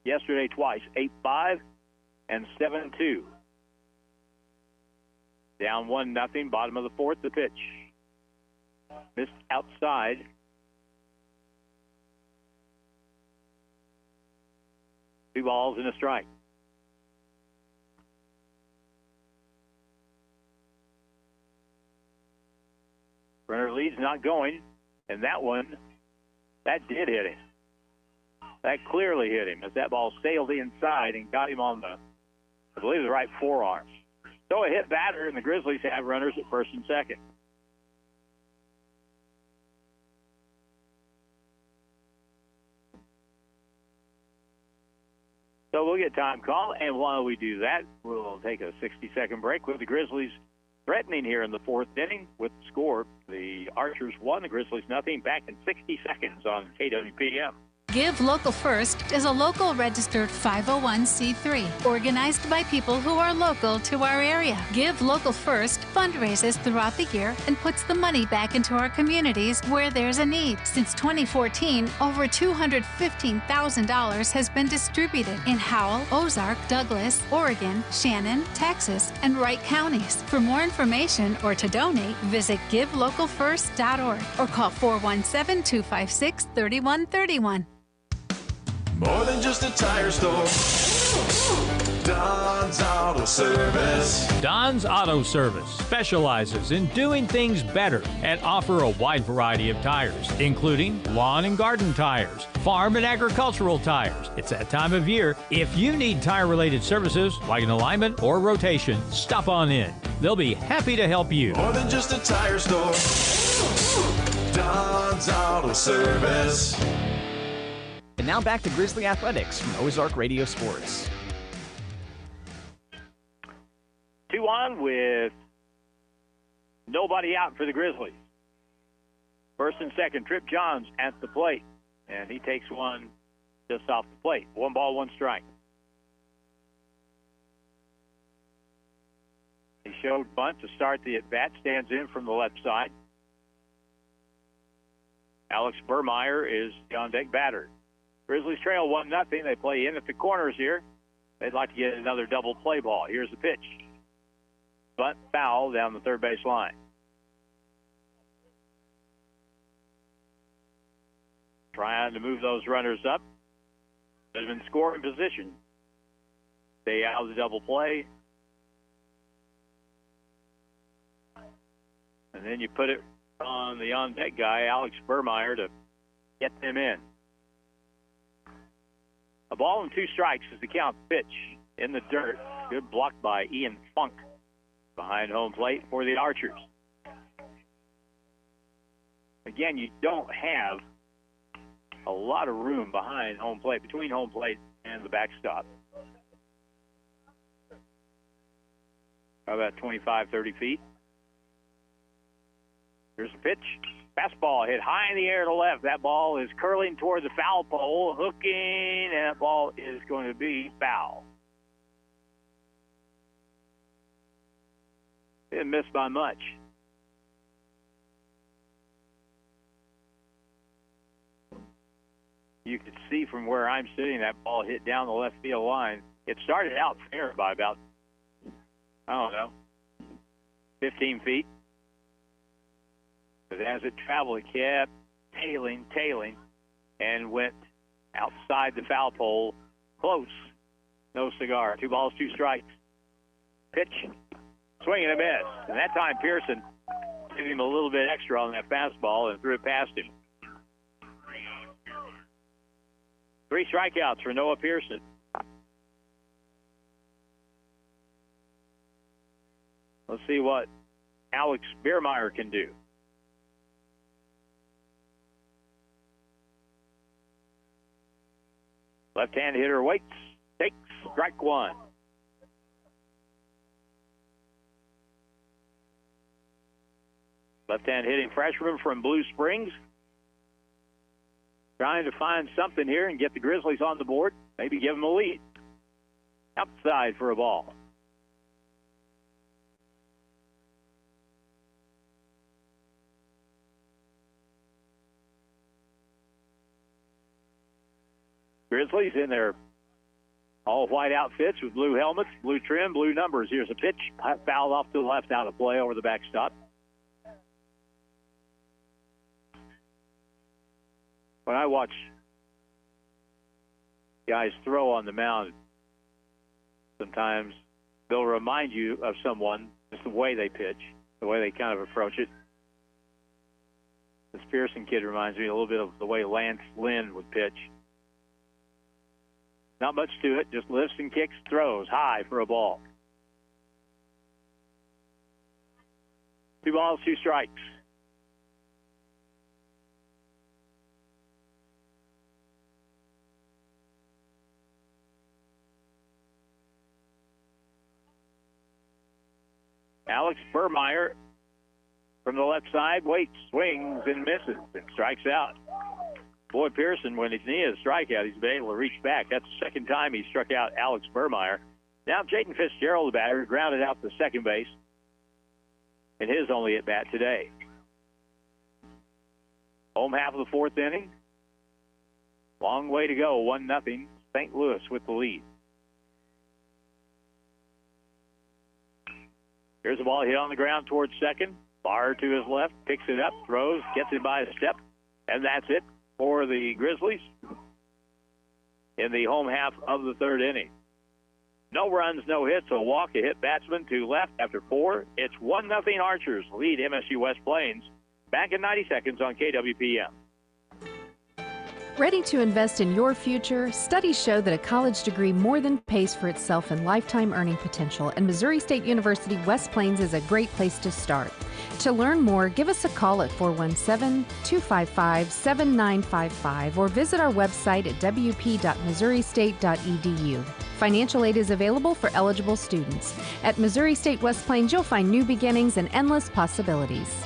yesterday twice, 8-5 and 7-2. Down 1-0, bottom of the 4th, the pitch. Missed outside. Two balls and a strike. Runner leads, not going, and that one, that did hit him. That clearly hit him as that ball sailed inside and got him on the, I believe, the right forearm. So a hit batter, and the Grizzlies have runners at first and second. So we'll get time call, and while we do that, we'll take a 60-second break with the Grizzlies threatening here in the 4th inning with the score. The Archers 1, the Grizzlies nothing, back in 60 seconds on KWPM. Give Local First is a local registered 501c3 organized by people who are local to our area. Give Local First fundraises throughout the year and puts the money back into our communities where there's a need. Since 2014, over $215,000 has been distributed in Howell, Ozark, Douglas, Oregon, Shannon, Texas, and Wright counties. For more information or to donate, visit givelocalfirst.org or call 417-256-3131. More than just a tire store. Don's Auto Service. Don's Auto Service specializes in doing things better and offer a wide variety of tires, including lawn and garden tires, farm and agricultural tires. It's that time of year. If you need tire-related services like an alignment or rotation, stop on in. They'll be happy to help you. More than just a tire store. Don's Auto Service. And now back to Grizzly Athletics from Ozark Radio Sports. 2 on with nobody out for the Grizzlies. First and second, Trip Johns at the plate, and he takes one just off the plate. 1 ball, 1 strike. He showed bunt to start the at-bat, stands in from the left side. Alex Burmeyer is the on-deck batter. Grizzlies trail 1-0. They play in at the corners here. They'd like to get another double play ball. Here's the pitch. Bunt foul down the third base line. Trying to move those runners up. They've been scoring position. Stay out of the double play. And then you put it on the on-deck guy, Alex Burmeyer, to get them in. A ball and 2 strikes is the count. Pitch in the dirt. Good block by Ian Funk behind home plate for the Archers. Again, you don't have a lot of room behind home plate, between home plate and the backstop. About 25, 30 feet. Here's the pitch. Fastball hit high in the air to left. That ball is curling toward the foul pole, hooking, and that ball is going to be foul. Didn't miss by much. You could see from where I'm sitting, that ball hit down the left field line. It started out fair by about, 15 feet. But as it traveled, it kept tailing, and went outside the foul pole, close. No cigar. 2 balls, 2 strikes. Pitch, swing and a miss. And that time Pearson gave him a little bit extra on that fastball and threw it past him. 3 strikeouts for Noah Pearson. Let's see what Alex Biermeyer can do. Left-hand hitter waits, takes strike 1. Left-hand hitting freshman from Blue Springs. Trying to find something here and get the Grizzlies on the board. Maybe give them a lead. Outside for a ball. Grizzlies in their all-white outfits with blue helmets, blue trim, blue numbers. Here's a pitch. Fouled off to the left, out of play over the backstop. When I watch guys throw on the mound, sometimes they'll remind you of someone, just the way they pitch, the way they kind of approach it. This Pearson kid reminds me a little bit of the way Lance Lynn would pitch. Not much to it, just lifts and kicks, throws high for a ball. 2 balls, 2 strikes. Alex Burmeyer from the left side waits, swings, and misses, and strikes out. Boy, Pearson, when he's near a strikeout, he's been able to reach back. That's the second time he struck out Alex Burmeyer. Now Jaden Fitzgerald, the batter, grounded out to second base in his only at-bat today. Home half of the 4th inning. Long way to go, 1-0. St. Louis with the lead. Here's the ball hit on the ground towards second. Barr to his left, picks it up, throws, gets it by a step, and that's it for the Grizzlies in the home half of the 3rd inning. No runs, no hits, a walk, a hit batsman to left after 4. It's 1-0 Archers lead MSU West Plains. Back in 90 seconds on KWPM. Ready to invest in your future? Studies show that a college degree more than pays for itself in lifetime earning potential, and Missouri State University West Plains is a great place to start. To learn more, give us a call at 417-255-7955 or visit our website at wp.missouristate.edu. Financial aid is available for eligible students. At Missouri State West Plains, you'll find new beginnings and endless possibilities.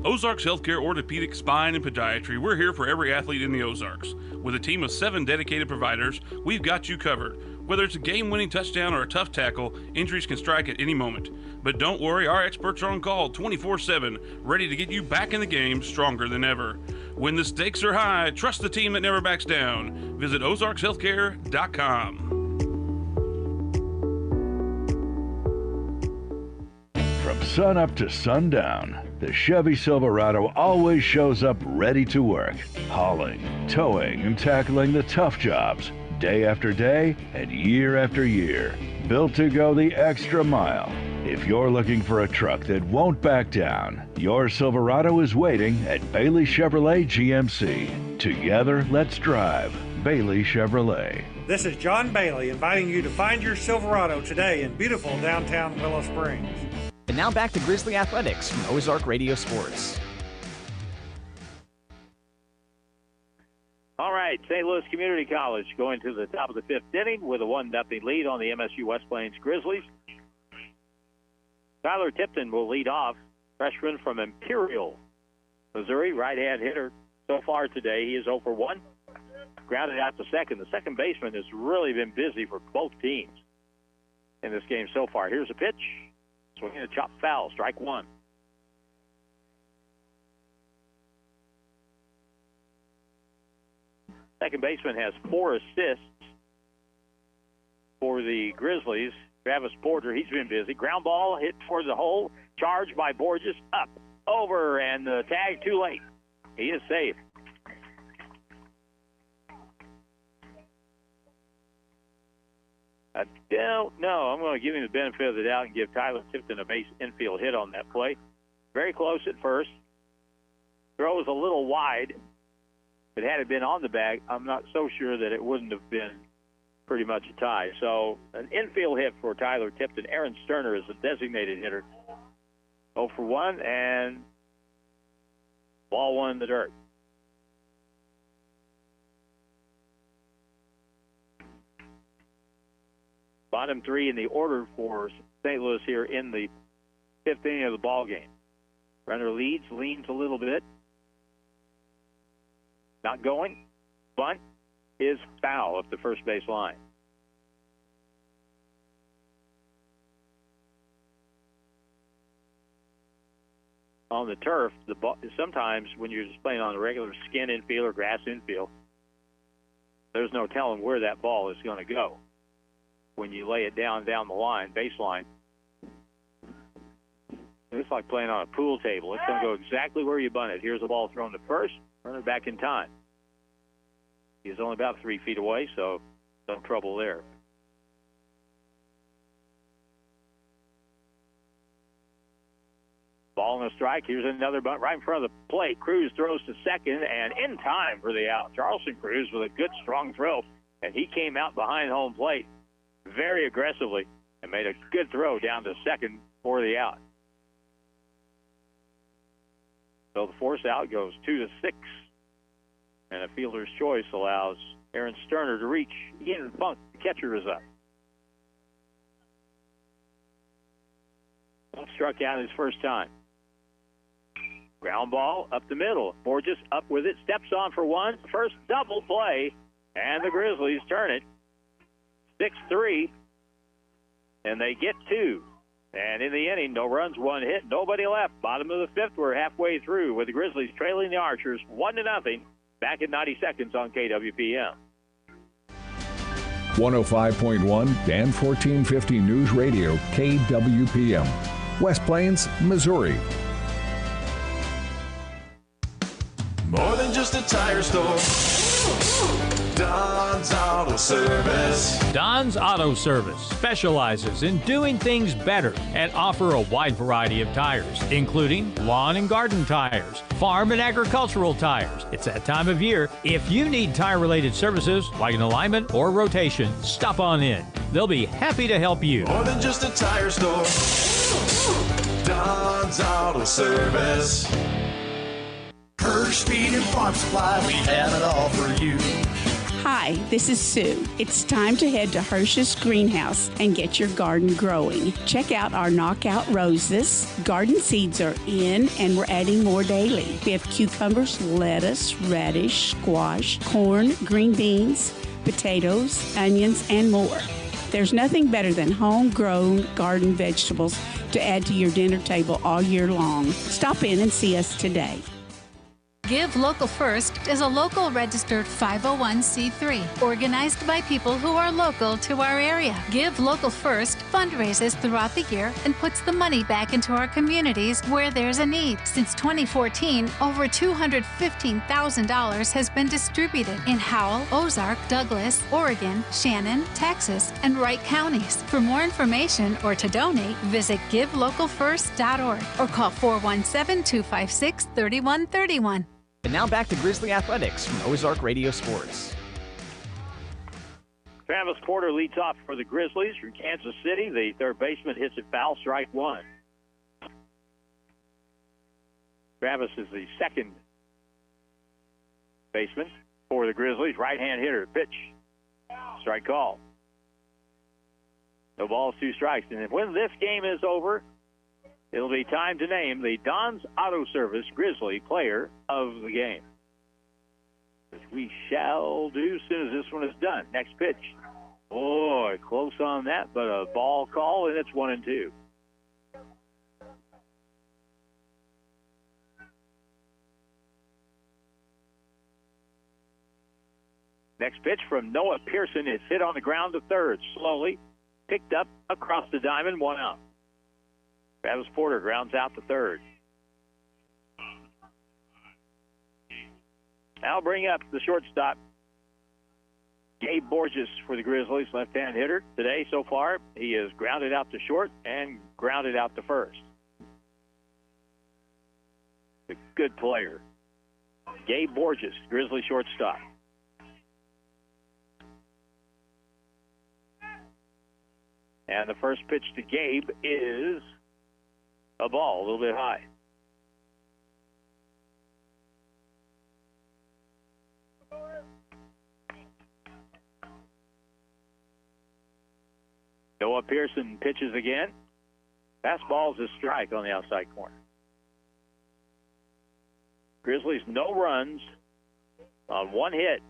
Ozarks Healthcare Orthopedic, Spine, and Podiatry. We're here for every athlete in the Ozarks. With a team of 7 dedicated providers, we've got you covered. Whether it's a game-winning touchdown or a tough tackle, injuries can strike at any moment. But don't worry, our experts are on call 24/7, ready to get you back in the game stronger than ever. When the stakes are high, trust the team that never backs down. Visit ozarkshealthcare.com. From sun up to sundown, the Chevy Silverado always shows up ready to work, hauling, towing, and tackling the tough jobs, day after day and year after year. Built to go the extra mile. If you're looking for a truck that won't back down, your Silverado is waiting at Bailey Chevrolet GMC. Together, let's drive Bailey Chevrolet. This is John Bailey inviting you to find your Silverado today in beautiful downtown Willow Springs. And now back to Grizzly Athletics from Ozark Radio Sports. All right, St. Louis Community College going to the top of the 5th inning with a 1-0 lead on the MSU West Plains Grizzlies. Tyler Tipton will lead off, freshman from Imperial, Missouri, right-hand hitter so far today. He is 0 for 1. Grounded out to second. The second baseman has really been busy for both teams in this game so far. Here's a pitch. Swinging a chop foul, strike one. Second baseman has 4 assists for the Grizzlies. Travis Porter, he's been busy. Ground ball hit towards the hole. Charged by Borges. Up, over, and the tag too late. He is safe. I don't know. I'm going to give him the benefit of the doubt and give Tyler Tipton a base infield hit on that play. Very close at first. Throw was a little wide. But had it been on the bag, I'm not so sure that it wouldn't have been pretty much a tie. So an infield hit for Tyler Tipton. Aaron Sterner is the designated hitter. 0 for 1, and ball 1 in the dirt. Bottom 3 in the order for St. Louis here in the 5th inning of the ball game. Runner leads, leans a little bit. Not going. Bunt is foul up the first base line. On the turf, the ball, sometimes when you're just playing on a regular skin infield or grass infield, there's no telling where that ball is going to go. When you lay it down the line, baseline, it's like playing on a pool table. It's going to go exactly where you bunt it. Here's the ball thrown to first, runner back in time. He's only about 3 feet away, so no trouble there. Ball and a strike. Here's another bunt right in front of the plate. Cruz throws to second, and in time for the out. Charleston Cruz with a good, strong throw, and he came out behind home plate very aggressively and made a good throw down to second for the out. So the force out goes 2-6, and a fielder's choice allows Aaron Sterner to reach. Ian Funk, the catcher, is up. Funk struck out his first time. Ground ball up the middle. Borges up with it, steps on for one. First double play, and the Grizzlies turn it 6-3, and they get 2. And in the inning, no runs, 1 hit, nobody left. Bottom of the 5th, we're halfway through with the Grizzlies trailing the Archers 1-0. Back in 90 seconds on KWPM. 105.1 and 1450 News Radio, KWPM. West Plains, Missouri. More than just a tire store. Don's Auto Service. Don's Auto Service specializes in doing things better and offer a wide variety of tires, including lawn and garden tires, farm and agricultural tires. It's that time of year. If you need tire-related services like an alignment or rotation, stop on in. They'll be happy to help you. More than just a tire store. Don's Auto Service. Hirsch Feed and Farm Supply, we have it all for you. Hi, this is Sue. It's time to head to Hirsch's Greenhouse and get your garden growing. Check out our knockout roses. Garden seeds are in and we're adding more daily. We have cucumbers, lettuce, radish, squash, corn, green beans, potatoes, onions, and more. There's nothing better than homegrown garden vegetables to add to your dinner table all year long. Stop in and see us today. Give Local First is a local registered 501c3 organized by people who are local to our area. Give Local First fundraises throughout the year and puts the money back into our communities where there's a need. Since 2014, over $215,000 has been distributed in Howell, Ozark, Douglas, Oregon, Shannon, Texas, and Wright counties. For more information or to donate, visit givelocalfirst.org or call 417-256-3131. And now back to Grizzly Athletics from Ozark Radio Sports. Travis Porter leads off for the Grizzlies from Kansas City. The third baseman hits it foul, strike one. Travis is the second baseman for the Grizzlies. Right-hand hitter, pitch, strike call. No balls, two strikes. And when this game is over, it'll be time to name the Don's Auto Service Grizzly Player of the Game, which we shall do as soon as this one is done. Next pitch. Boy, close on that, but a ball call, and it's 1-2. Next pitch from Noah Pearson is hit on the ground to third. Slowly picked up across the diamond, one out. Travis Porter grounds out to third. Now bring up the shortstop, Gabe Borges for the Grizzlies, left-hand hitter. Today, so far, he is grounded out to short and grounded out to first. A good player. Gabe Borges, Grizzly shortstop. And the first pitch to Gabe is a ball, a little bit high. Noah Pearson pitches again. Fastball is a strike on the outside corner. Grizzlies no runs on one hit.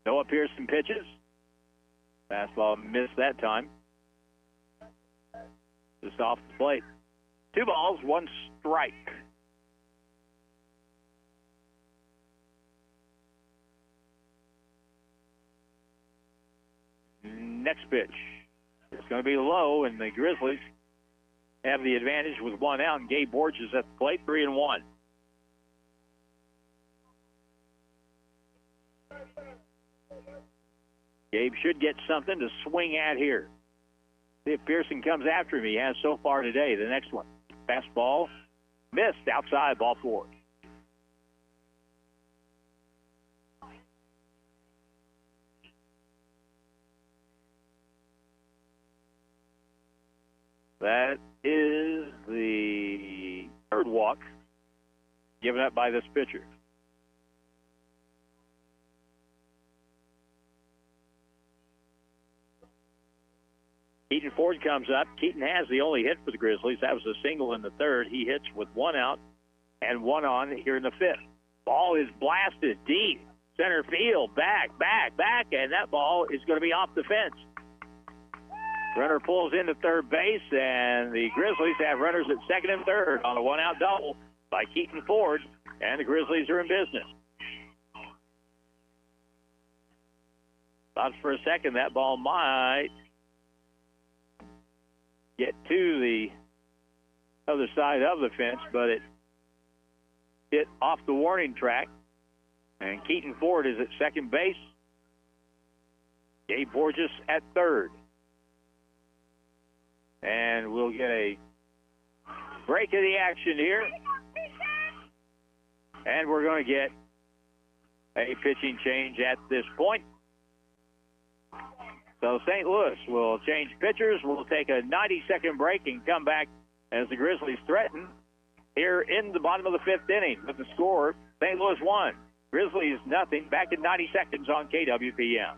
Noah Pearson pitches. Fastball missed that time. Just off the plate. 2 balls, 1 strike. Next pitch. It's going to be low, and the Grizzlies have the advantage with 1 out, and Gabe Borges at the plate, 3-1. Gabe should get something to swing at here. See if Pearson comes after him. He has so far today. The next one. Fastball. Missed outside, ball 4. That is the third walk given up by this pitcher. Keaton Ford comes up. Keaton has the only hit for the Grizzlies. That was a single in the third. He hits with 1 out and 1 on here in the 5th. Ball is blasted deep. Center field, back, and that ball is going to be off the fence. Runner pulls into third base, and the Grizzlies have runners at second and third on a 1-out double by Keaton Ford, and the Grizzlies are in business. Thought for a second that ball might get to the other side of the fence, but it hit off the warning track. And Keaton Ford is at second base. Gabe Borges at third. And we'll get a break of the action here. And we're going to get a pitching change at this point. So St. Louis will change pitchers. We'll take a 90-second break and come back as the Grizzlies threaten here in the bottom of the fifth inning with the score, St. Louis 1, Grizzlies nothing. Back in 90 seconds on KWPM.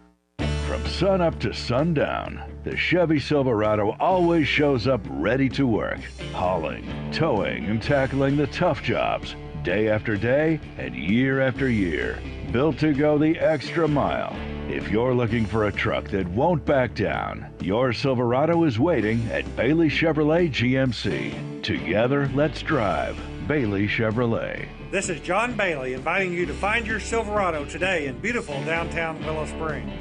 From sun up to sundown, the Chevy Silverado always shows up ready to work, hauling, towing, and tackling the tough jobs day after day and year after year. Built to go the extra mile. If you're looking for a truck that won't back down, your Silverado is waiting at Bailey Chevrolet GMC. Together, let's drive Bailey Chevrolet. This is John Bailey inviting you to find your Silverado today in beautiful downtown Willow Springs.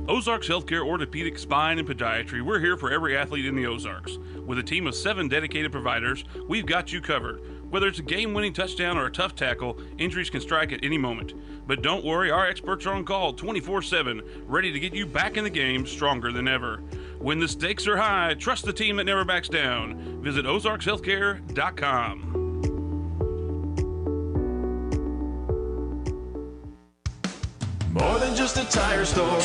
Ozarks Healthcare Orthopedic, Spine, and Podiatry. We're here for every athlete in the Ozarks. With a team of 7 dedicated providers, we've got you covered. Whether it's a game-winning touchdown or a tough tackle, injuries can strike at any moment. But don't worry, our experts are on call 24/7, ready to get you back in the game stronger than ever. When the stakes are high, trust the team that never backs down. Visit ozarkshealthcare.com. More than just a tire store.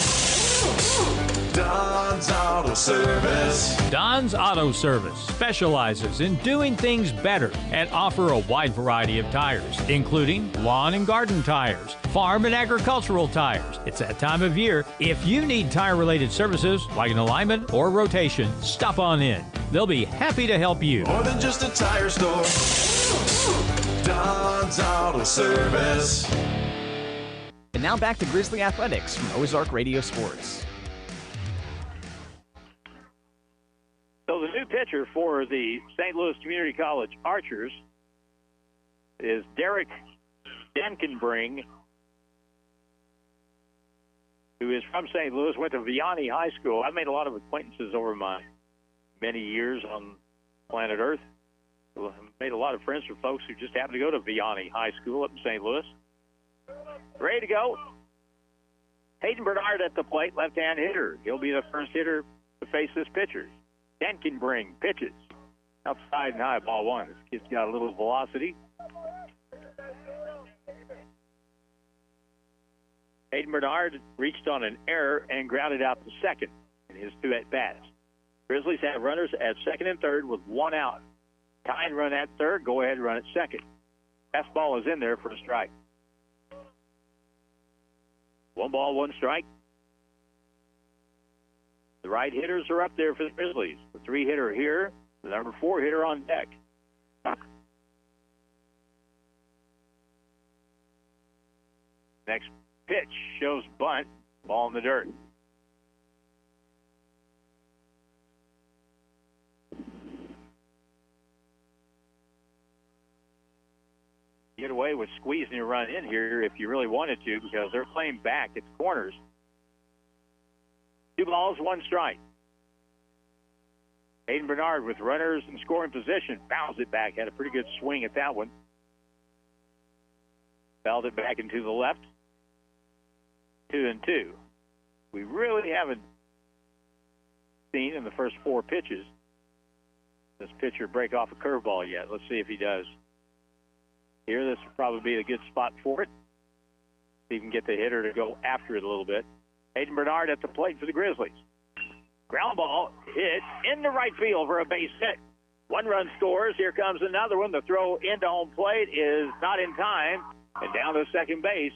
Don's Auto Service. Don's Auto Service specializes in doing things better and offer a wide variety of tires, including lawn and garden tires, farm and agricultural tires. It's that time of year. If you need tire-related services like an alignment or rotation, stop on in. They'll be happy to help you. More than just a tire store. Don's Auto Service. And now back to Grizzly Athletics from Ozark Radio Sports. So the new pitcher for the St. Louis Community College Archers is Derek Denkenbring, who is from St. Louis, went to Vianney High School. I've made a lot of acquaintances over my many years on planet Earth. I've made a lot of friends with folks who just happen to go to Vianney High School up in St. Louis. Ready to go. Hayden Bernard at the plate, left-hand hitter. He'll be the first hitter to face this pitcher. Denkenbring pitches. Outside and high, ball one. This kid's got a little velocity. Hayden Bernard reached on an error and grounded out to second in his 2 at-bats. Grizzlies have runners at second and third with 1 out. Tying run at third, go ahead and run at second. Fastball is in there for a strike. 1 ball, 1 strike. The right hitters are up there for the Grizzlies. The 3 hitter here, the number 4 hitter on deck. Next pitch shows bunt, ball in the dirt. Get away with squeezing a run in here if you really wanted to, because they're playing back at the corners. 2 balls, 1 strike. Hayden Bernard with runners in scoring position fouls it back. Had a pretty good swing at that one. Fouled it back into the left. 2-2. We really haven't seen in the first 4 pitches this pitcher break off a curveball yet. Let's see if he does. Here, this will probably be a good spot for it. See if you can get the hitter to go after it a little bit. Hayden Bernard at the plate for the Grizzlies. Ground ball hit into right field for a base hit. 1 run scores. Here comes another one. The throw into home plate is not in time. And down to second base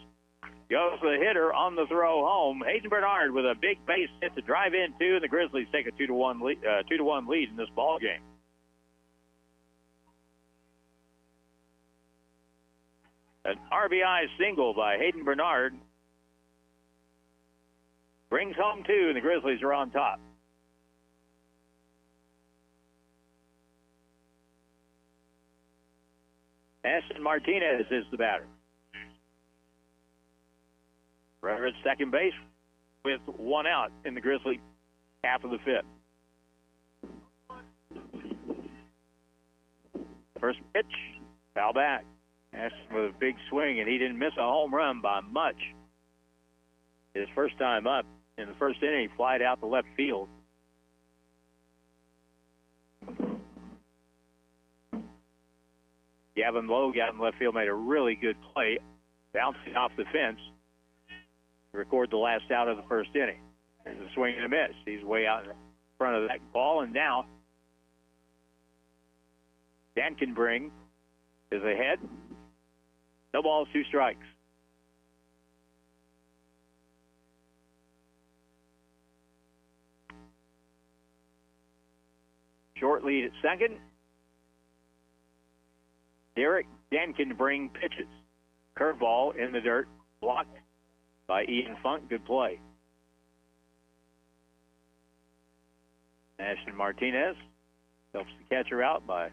goes the hitter on the throw home. Hayden Bernard with a big base hit to drive in 2, and the Grizzlies take a 2-1 lead in this ball game. An RBI single by Hayden Bernard brings home 2, and the Grizzlies are on top. Ashton Martinez is the batter. Runner at second base with 1 out in the Grizzly half of the 5th. First pitch, foul back. Ashton with a big swing, and he didn't miss a home run by much. His first time up in the first inning, he flied out to left field. Gavin Logue out in left field made a really good play, bouncing off the fence to record the last out of the first inning. There's a swing and a miss. He's way out in front of that ball, and now Dankenbring is ahead. No balls, 2 strikes. Short lead at second. Derek Dankenbring pitches. Curveball in the dirt, blocked by Ian Funk. Good play. Ashton Martinez helps the catcher out by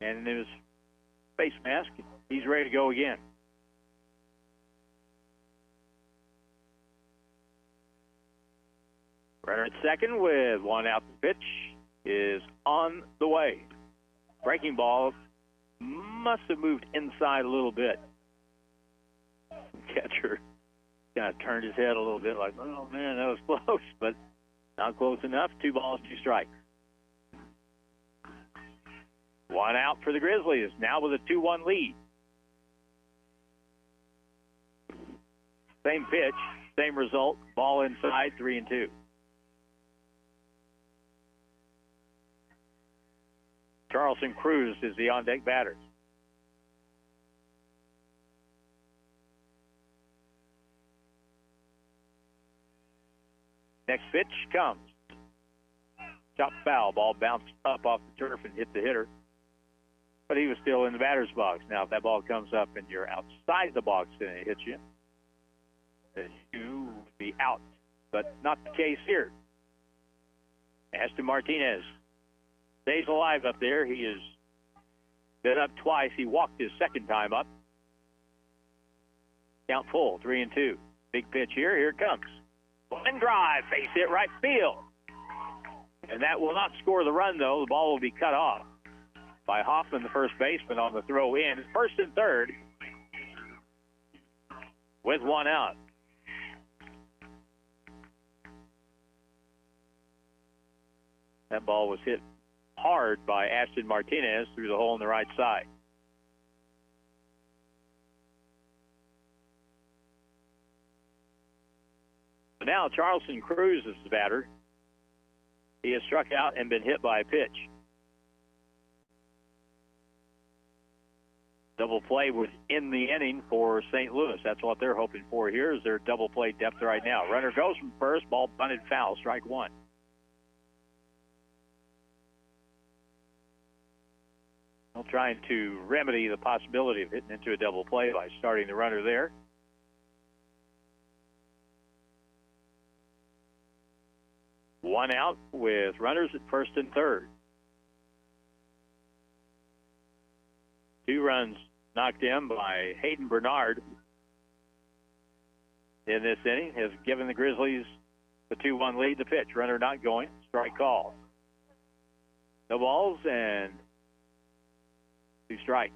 handing him his face mask. He's ready to go again. Runner at second with 1 out. The pitch is on the way. Breaking ball must have moved inside a little bit. Catcher kind of turned his head a little bit like, oh man, that was close, but not close enough. 2 balls, 2 strikes. 1 out for the Grizzlies, now with a 2-1 lead. Same pitch, same result, ball inside, 3-2. Charleston Cruz is the on-deck batter. Next pitch comes. Chop foul. Ball bounced up off the turf and hit the hitter. But he was still in the batter's box. Now, if that ball comes up and you're outside the box and it hits you, then you would be out. But not the case here. Ashton Martinez stays alive up there. He has been up twice. He walked his second time up. Count full, 3-2. Big pitch here. Here it comes. One drive, base hit right field. And that will not score the run, though. The ball will be cut off by Hoffman, the first baseman, on the throw in. First and third with 1 out. That ball was hit hard by Ashton Martinez through the hole on the right side. Now Charleston Cruz is the batter. He has struck out and been hit by a pitch. Double play within the inning for St. Louis. That's what they're hoping for here, is their double play depth right now. Runner goes from first, ball bunted foul, strike 1. Well, trying to remedy the possibility of hitting into a double play by starting the runner there. One out with runners at first and third. 2 runs knocked in by Hayden Bernard in this inning has given the Grizzlies the 2-1 lead. The pitch, runner not going, strike call. No balls and 2 strikes.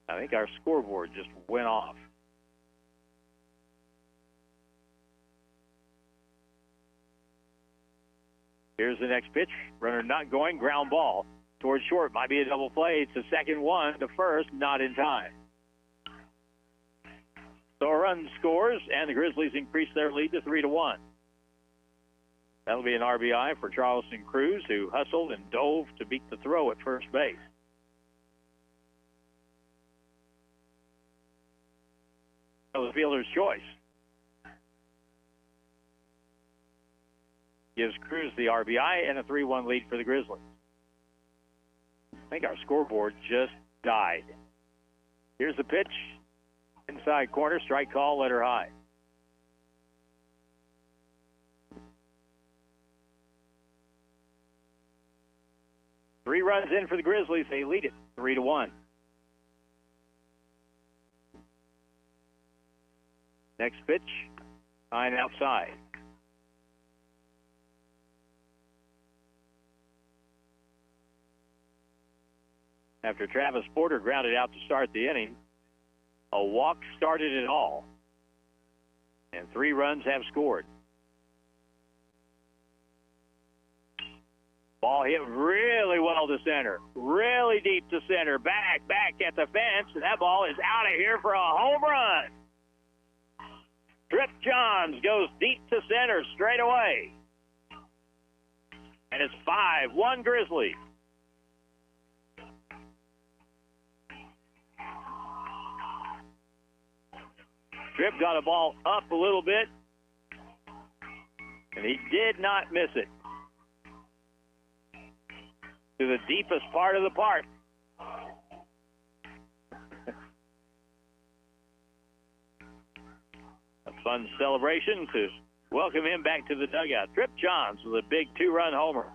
I think our scoreboard just went off. Here's the next pitch. Runner not going. Ground ball towards short. Might be a double play. It's the second one. The first, not in time. So a run scores, and the Grizzlies increase their lead to 3-1. That'll be an RBI for Charleston Cruz, who hustled and dove to beat the throw at first base. So the fielder's choice gives Cruz the RBI and a 3-1 lead for the Grizzlies. I think our scoreboard just died. Here's the pitch. Inside corner, strike call, letter high. Three runs in for the Grizzlies. They lead it 3-1. Next pitch, line outside. after Travis Porter grounded out to start the inning. A walk started it all, and 3 runs have scored. Ball hit really well to center, really deep to center, back at the fence, and that ball is out of here for a home run. Trip Johns goes deep to center straight away. And it's 5-1 Grizzlies. Tripp got a ball up a little bit, and he did not miss it. To the deepest part of the park. A fun celebration to welcome him back to the dugout. Trip Johns with a big 2-run homer.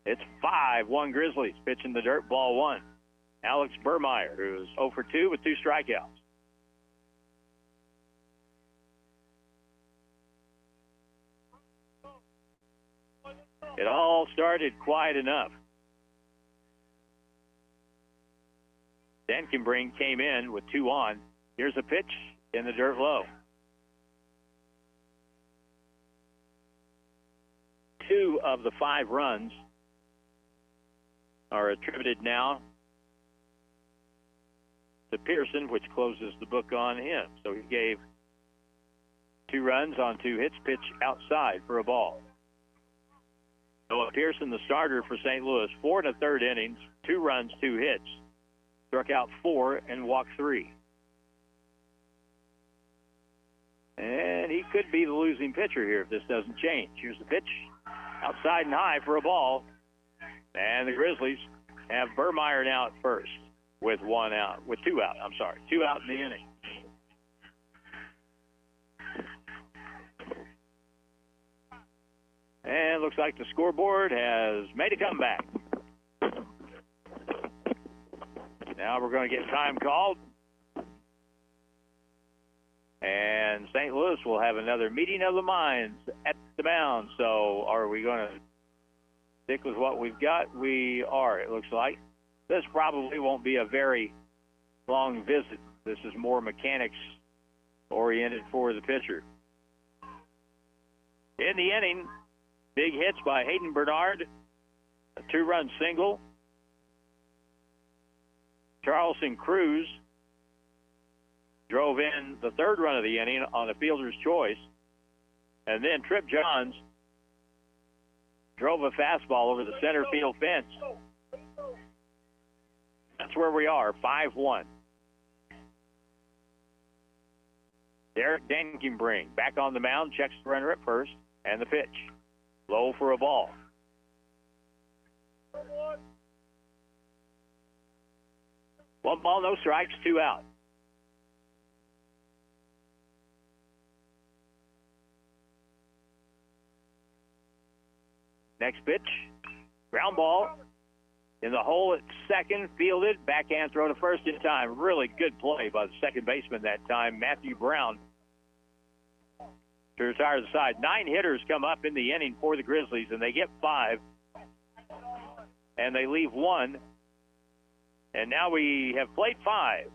It's 5-1 Grizzlies, pitching the dirt, ball 1. Alex Burmeyer, who is 0 for 2 with 2 strikeouts. It all started quiet enough. Dankenbrink came in with 2 on. Here's a pitch in the dirt low. 2 of the 5 runs are attributed now to Pearson, which closes the book on him. So he gave 2 runs on 2 hits, pitch outside for a ball. Noah Pearson, the starter for St. Louis, 4 1/3 innings, 2 runs, 2 hits. Struck out 4 and walked 3. And he could be the losing pitcher here if this doesn't change. Here's the pitch, outside and high for a ball. And the Grizzlies have Burmeyer now at first with 2 out. 2 out in the inning. And looks like the scoreboard has made a comeback. Now we're going to get time called. And St. Louis will have another meeting of the minds at the mound. So are we going to stick with what we've got? We are, it looks like. This probably won't be a very long visit. This is more mechanics oriented for the pitcher. In the inning, big hits by Hayden Bernard, a 2-run single. Charleston Cruz drove in the 3rd run of the inning on a fielder's choice. And then Trip Johns drove a fastball over the center field fence. That's where we are, 5-1. Derek Dankenbrink back on the mound, checks the runner at first, and the pitch. Low for a ball. One ball, no strikes, 2 out. Next pitch, ground ball in the hole at second, fielded, backhand throw to first in time. Really good play by the second baseman that time, Matthew Brown, to retire the side. 9 hitters come up in the inning for the Grizzlies, and they get 5, and they leave 1. And now we have played 5.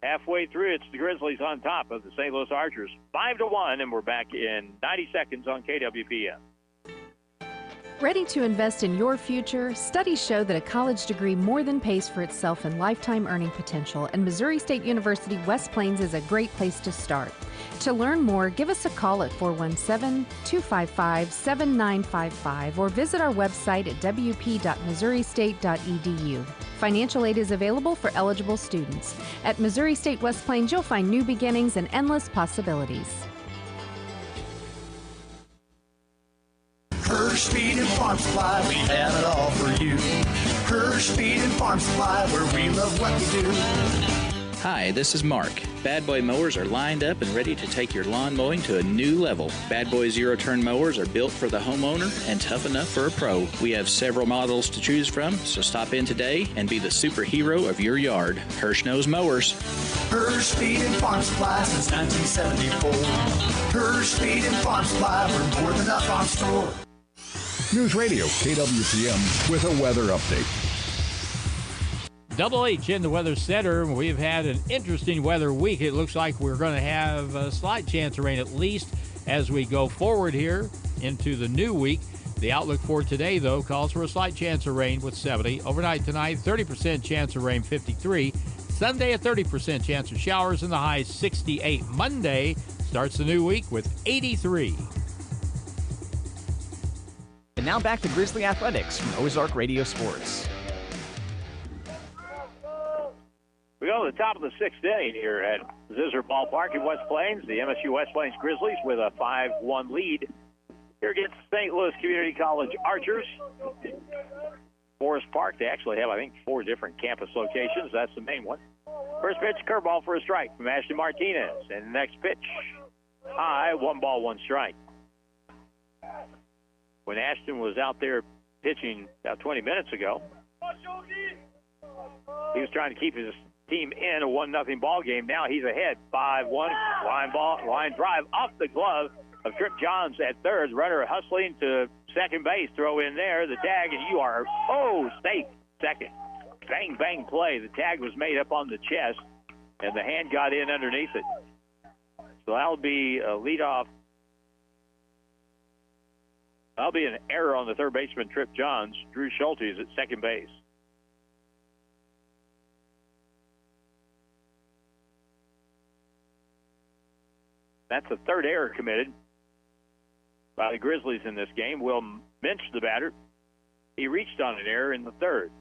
Halfway through, it's the Grizzlies on top of the St. Louis Archers, 5-1, and we're back in 90 seconds on KWPM. Ready to invest in your future? Studies show that a college degree more than pays for itself in lifetime earning potential, and Missouri State University West Plains is a great place to start. To learn more, give us a call at 417-255-7955 or visit our website at wp.missouristate.edu. Financial aid is available for eligible students. At Missouri State West Plains, you'll find new beginnings and endless possibilities. Hirsch Feed and Farm Supply, we have it all for you. Hirsch Feed and Farm Supply, where we love what we do. Hi, this is Mark. Bad Boy mowers are lined up and ready to take your lawn mowing to a new level. Bad Boy zero-turn mowers are built for the homeowner and tough enough for a pro. We have several models to choose from, so stop in today and be the superhero of your yard. Hirsch knows mowers. Hirsch Feed and Farm Supply since 1974. Hirsch Feed and Farm Supply, we're more than a farm store. News Radio KWPM with a weather update. Double H in the Weather Center. We've had an interesting weather week. It looks like we're going to have a slight chance of rain, at least as we go forward here into the new week. The outlook for today, though, calls for a slight chance of rain with 70. Overnight tonight, 30% chance of rain, 53. Sunday, a 30% chance of showers, and the high 68. Monday starts the new week with 83. And now back to Grizzly Athletics from Ozark Radio Sports. We go to the top of the sixth inning here at Zizzer Ballpark in West Plains. The MSU West Plains Grizzlies with a 5-1 lead here against St. Louis Community College Archers. Forest Park, they actually have, I think, 4 different campus locations. That's the main one. First pitch, curveball for a strike from Ashton Martinez. And the next pitch, high, 1 ball, 1 strike. When Ashton was out there pitching about 20 minutes ago, he was trying to keep his team in a 1-0 ball game. Now he's ahead, 5-1, line drive off the glove of Trip Johns at third. Runner hustling to second base, throw in there, the tag, and you are, safe second. Bang, bang play. The tag was made up on the chest, and the hand got in underneath it. So that'll be a leadoff. That'll be an error on the third baseman, Trip Johns. Drew Schulte is at second base. That's the third error committed by the Grizzlies in this game. Will Minch, the batter, he reached on an error in the third.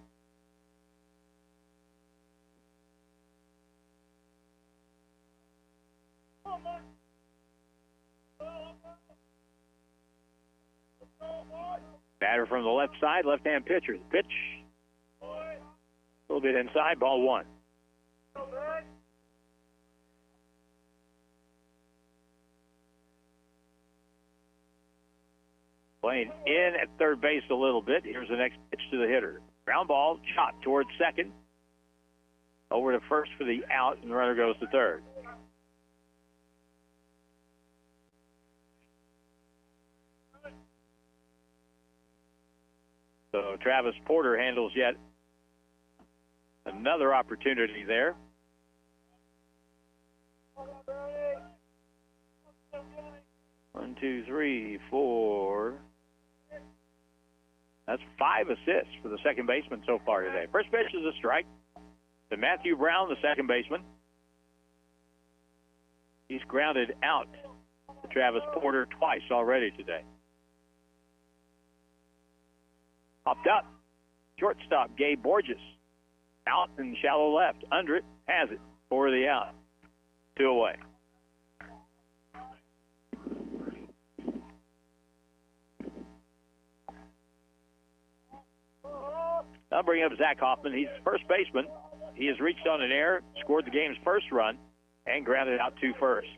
Batter from the left side, left-hand pitcher. The pitch, a little bit inside, ball 1. Playing in at third base a little bit. Here's the next pitch to the hitter. Ground ball, shot towards second. Over to first for the out, and the runner goes to third. So Travis Porter handles yet another opportunity there. One, two, three, four. That's 5 assists for the second baseman so far today. First pitch is a strike to Matthew Brown, the second baseman. He's grounded out to Travis Porter twice already today. Popped up. Shortstop, Gabe Borges. Out in shallow left. Under it, has it for the out. 2 away. I'll bring up Zach Hoffman. He's the first baseman. He has reached on an error, scored the game's first run, and grounded out to first.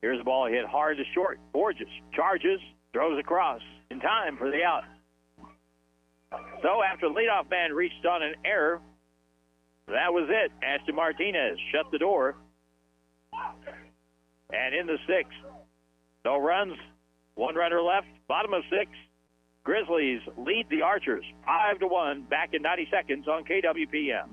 Here's the ball hit hard to short. Borges charges, throws across in time for the out. So after the leadoff man reached on an error, that was it. Ashton Martinez shut the door. And in the 6th, no runs, 1 runner left, bottom of 6. Grizzlies lead the Archers 5-1 back in 90 seconds on KWPM.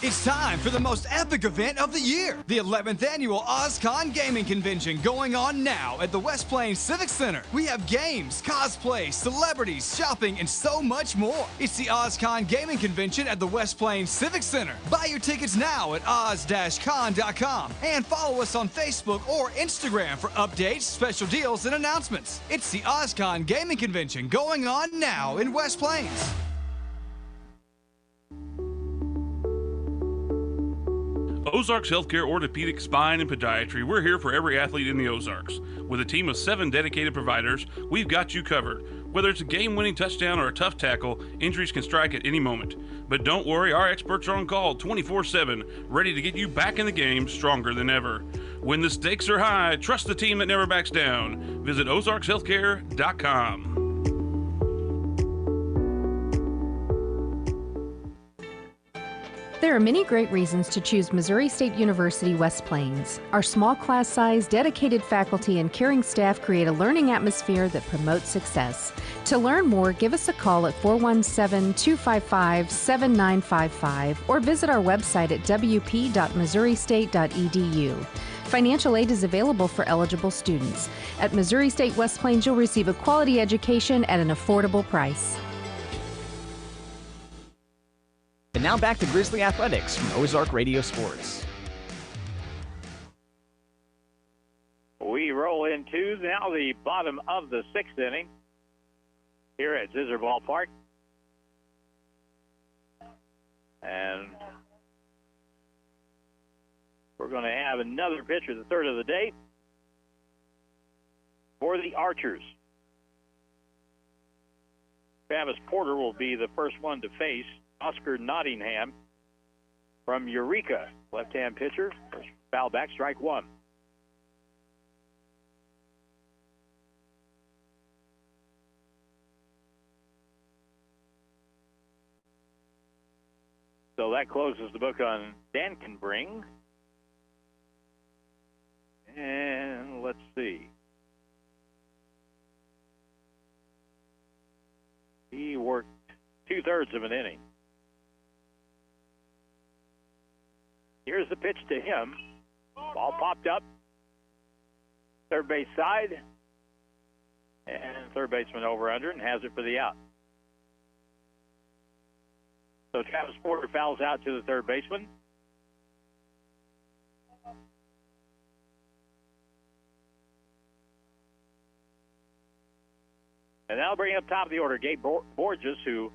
It's time for the most epic event of the year, the 11th annual OzCon Gaming Convention going on now at the West Plains Civic Center. We have games, cosplay, celebrities, shopping, and so much more. It's the OzCon Gaming Convention at the West Plains Civic Center. Buy your tickets now at oz-con.com and follow us on Facebook or Instagram for updates, special deals, and announcements. It's the OzCon Gaming Convention going on now in West Plains. Ozarks Healthcare Orthopedic Spine and Podiatry. We're here for every athlete in the Ozarks. With a team of 7 dedicated providers, we've got you covered. Whether it's a game-winning touchdown or a tough tackle, injuries can strike at any moment. But don't worry, our experts are on call 24/7, ready to get you back in the game stronger than ever. When the stakes are high, trust the team that never backs down. Visit ozarkshealthcare.com. There are many great reasons to choose Missouri State University West Plains. Our small class size, dedicated faculty, and caring staff create a learning atmosphere that promotes success. To learn more, give us a call at 417-255-7955 or visit our website at wp.missouristate.edu. Financial aid is available for eligible students. At Missouri State West Plains, you'll receive a quality education at an affordable price. And now back to Grizzly Athletics from Ozark Radio Sports. We roll into now the bottom of the sixth inning here at Zizzer Ballpark. And we're going to have another pitcher, the third of the day, for the Archers. Travis Porter will be the first one to face Oscar Nottingham from Eureka. Left-hand pitcher, first foul back, strike one. So that closes the book on Dankenbring. And let's see. He worked 2/3 of an inning. Here's the pitch to him. Ball popped up. Third base side. And third baseman over under and has it for the out. So Travis Porter fouls out to the third baseman. And that'll bring up top of the order Gabe Borges, who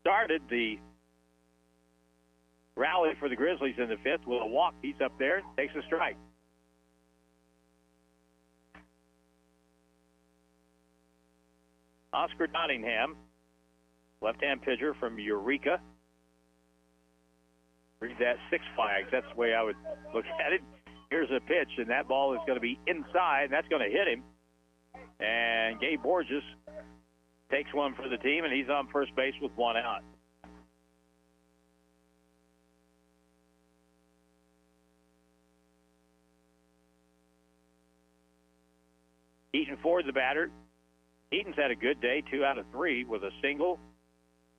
started the rally for the Grizzlies in the fifth with a walk. He's up there, takes a strike. Oscar Nottingham, left-hand pitcher from Eureka. Read that, 6 flags. That's the way I would look at it. Here's a pitch, and that ball is going to be inside, and that's going to hit him. And Gabe Borges takes one for the team, and he's on first base with one out. Eaton Ford, the batter. Eaton's had a good day, 2 out of 3 with a single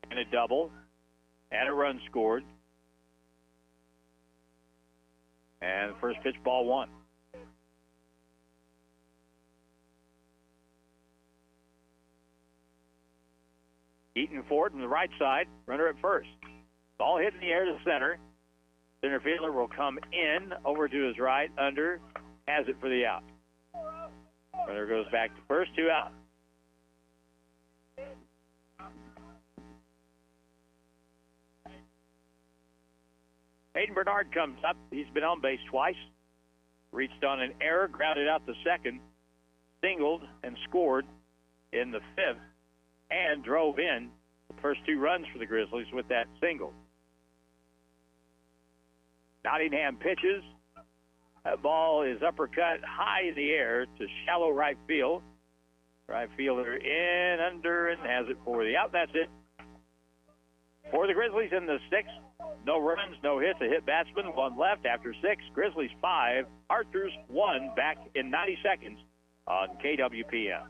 and a double and a run scored. And the first pitch, ball one. Eaton Ford from the right side, runner at first. Ball hit in the air to center. Center fielder will come in, over to his right, under, has it for the out. Runner goes back to first, 2 out. Hayden Bernard comes up. He's been on base twice. Reached on an error, grounded out the second, singled and scored in the fifth, and drove in the first 2 runs for the Grizzlies with that single. Nottingham pitches. That ball is uppercut high in the air to shallow right field. Right fielder in, under, and has it for the out. That's it. For the Grizzlies in the sixth, no runs, no hits, a hit batsman, 1 left after 6. Grizzlies 5, Archers 1, back in 90 seconds on KWPM.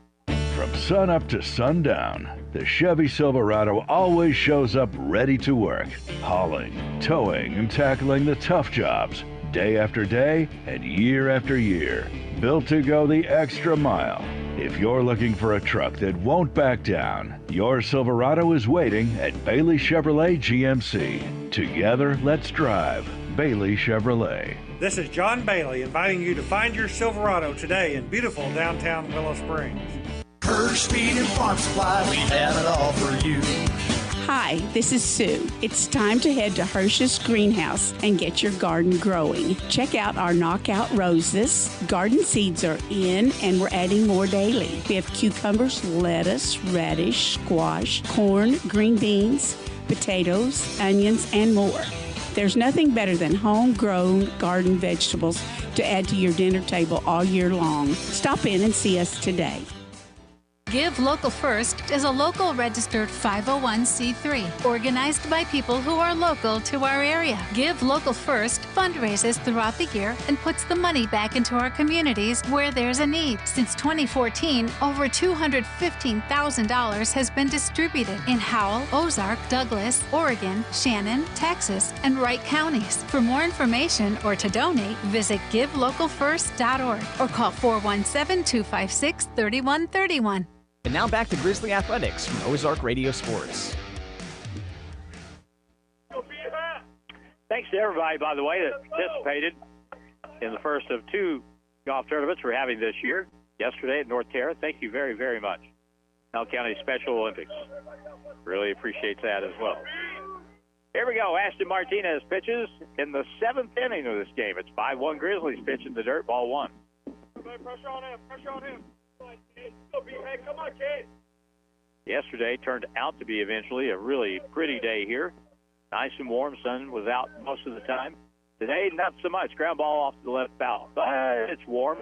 From sun up to sundown, the Chevy Silverado always shows up ready to work, hauling, towing, and tackling the tough jobs, day after day and year after year. Built to go the extra mile. If you're looking for a truck that won't back down, your Silverado is waiting at Bailey Chevrolet GMC. Together, let's drive Bailey Chevrolet. This is John Bailey inviting you to find your Silverado today in beautiful downtown Willow Springs. Purge, Speed, and Farm Supply, we have it all for you. Hi, this is Sue. It's time to head to Hirsch's Greenhouse and get your garden growing. Check out our knockout roses. Garden seeds are in and we're adding more daily. We have cucumbers, lettuce, radish, squash, corn, green beans, potatoes, onions, and more. There's nothing better than homegrown garden vegetables to add to your dinner table all year long. Stop in and see us today. Give Local First is a local registered 501c3 organized by people who are local to our area. Give Local First fundraises throughout the year and puts the money back into our communities where there's a need. Since 2014, over $215,000 has been distributed in Howell, Ozark, Douglas, Oregon, Shannon, Texas, and Wright counties. For more information or to donate, visit givelocalfirst.org or call 417-256-3131. And now back to Grizzly Athletics from Ozark Radio Sports. Thanks to everybody, by the way, that participated in the first of two golf tournaments we're having this year. Yesterday at North Terra. Thank you very, very much. Howell County Special Olympics. Really appreciate that as well. Here we go. Ashton Martinez pitches in the 7th inning of this game. It's 5-1 Grizzlies pitching the dirt, ball 1. Pressure on him. Pressure on him. Come on, kid. Yesterday turned out to be eventually a really pretty day here. Nice and warm. Sun was out most of the time. Today, not so much. Ground ball off to the left foul. But it's warm.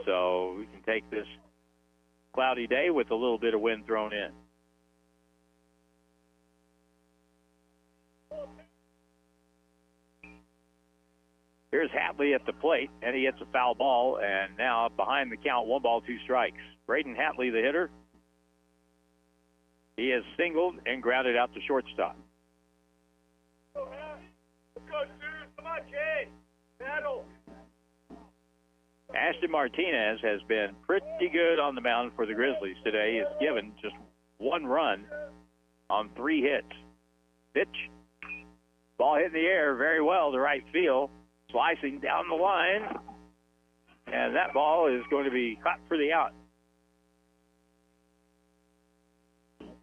So we can take this cloudy day with a little bit of wind thrown in. Here's Hatley at the plate, and he hits a foul ball, and now behind the count, 1 ball, 2 strikes. Braden Hatley, the hitter, he has singled and grounded out to shortstop. Let's go, dude. Come on, kid. Battle. Ashton Martinez has been pretty good on the mound for the Grizzlies today. He has given just 1 run on 3 hits. Pitch. Ball hit in the air very well to right field. Slicing down the line. And that ball is going to be caught for the out.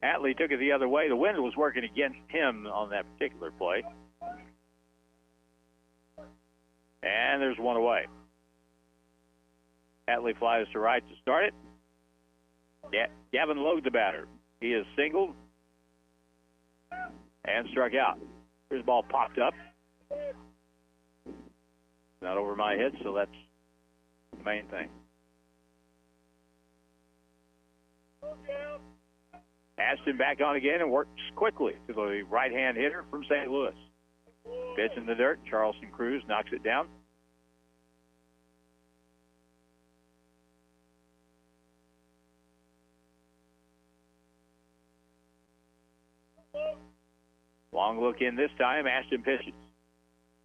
Hatley took it the other way. The wind was working against him on that particular play. And there's 1 away. Hatley flies to right to start it. Gavin Logue, the batter. He is singled and struck out. Here's the ball popped up. Not over my head, so that's the main thing. Ashton back on again and works quickly to the right-hand hitter from St. Louis. Pitch in the dirt. Charleston Cruz knocks it down. Long look in this time. Ashton pitches.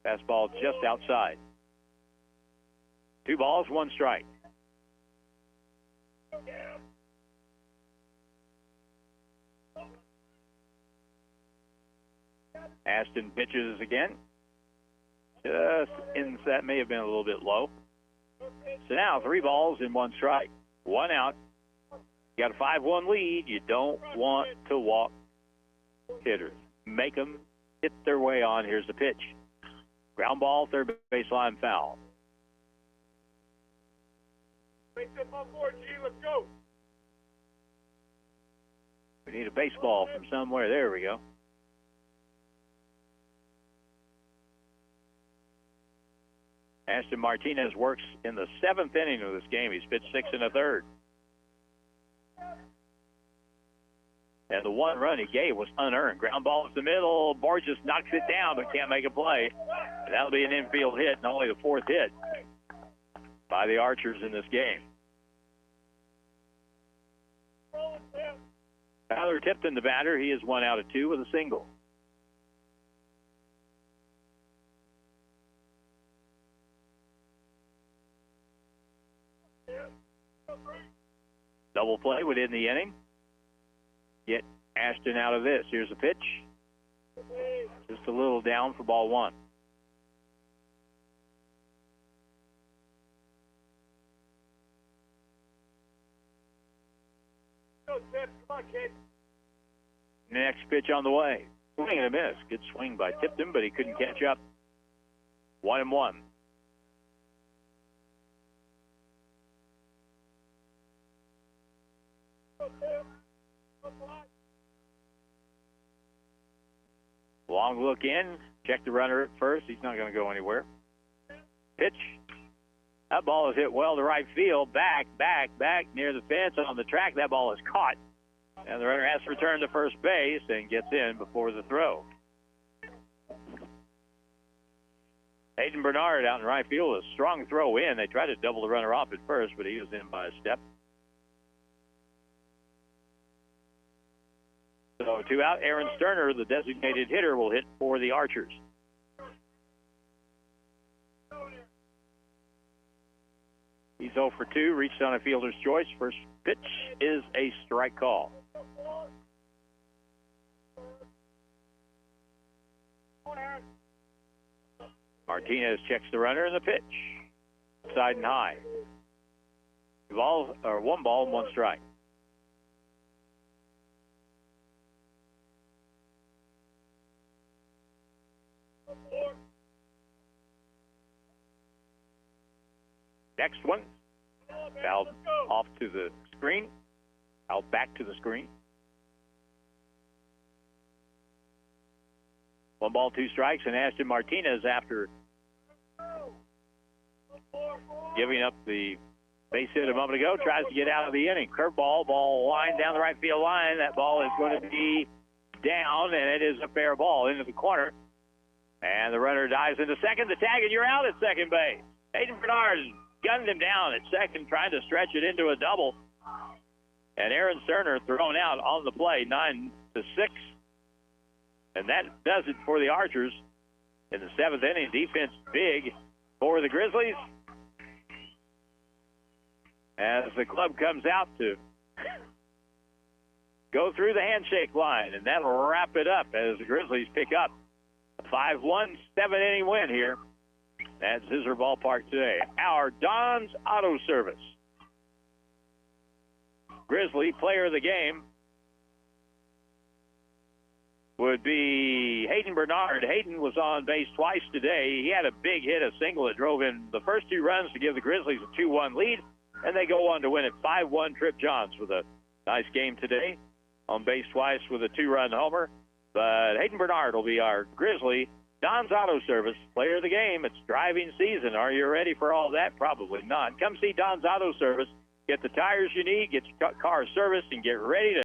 Fastball just outside. 2 balls, 1 strike. Ashton pitches again. Just in, that may have been a little bit low. So now 3 balls and 1 strike. 1 out. You got a 5-1 lead. You don't want to walk hitters. Make them hit their way on. Here's the pitch. Ground ball, third baseline foul. Make them on board, G. Let's go. We need a baseball from somewhere. There we go. Ashton Martinez works in the 7th inning of this game. He's pitched 6 1/3. And the 1 run he gave was unearned. Ground ball up the middle. Borges knocks it down but can't make a play. That'll be an infield hit and only the 4th hit by the Archers in this game. Tyler Tipton, the batter, he is 1 out of 2 with a single. Double play within the inning. Get Ashton out of this. Here's a pitch. Just a little down for ball 1. Next pitch on the way. Swing and a miss. Good swing by Tipton, but he couldn't catch up. 1-1. Long look in. Check the runner at first. He's not going to go anywhere. Pitch. That ball is hit well to right field. Back near the fence on the track. That ball is caught. And the runner has to return to first base and gets in before the throw. Hayden Bernard out in right field, a strong throw in. They tried to double the runner off at first, but he was in by a step. So 2 out. Aaron Sterner, the designated hitter, will hit for the Archers. He's 0 for 2, reached on a fielder's choice. First pitch is a strike call. Martinez checks the runner and the pitch. Side and high. 1 ball and 1 strike. Next one. Fouled off to the screen. Fouled back to the screen. 1 ball, 2 strikes, and Ashton Martinez, after giving up the base hit a moment ago, tries to get out of the inning. Curveball, ball line down the right field line. That ball is going to be down, and it is a fair ball into the corner. And the runner dives into second. The tag, and you're out at second base. Hayden Bernard gunned him down at second, trying to stretch it into a double. And Aaron Sterner thrown out on the play, 9-6. And that does it for the Archers in the 7th inning. Defense big for the Grizzlies. As the club comes out to go through the handshake line, and that'll wrap it up as the Grizzlies pick up a 5-1 7-inning win here at Scissor Ballpark today. Our Don's Auto Service Grizzly player of the game would be Hayden Bernard. Hayden was on base twice today. He had a big hit, a single that drove in the first 2 runs to give the Grizzlies a 2-1 lead, and they go on to win it 5-1. Trip Johns with a nice game today, on base twice with a 2-run homer. But Hayden Bernard will be our Grizzly Don's Auto Service player of the game. It's driving season. Are you ready for all that? Probably not. Come see Don's Auto Service. Get the tires you need, get your car serviced, and get ready to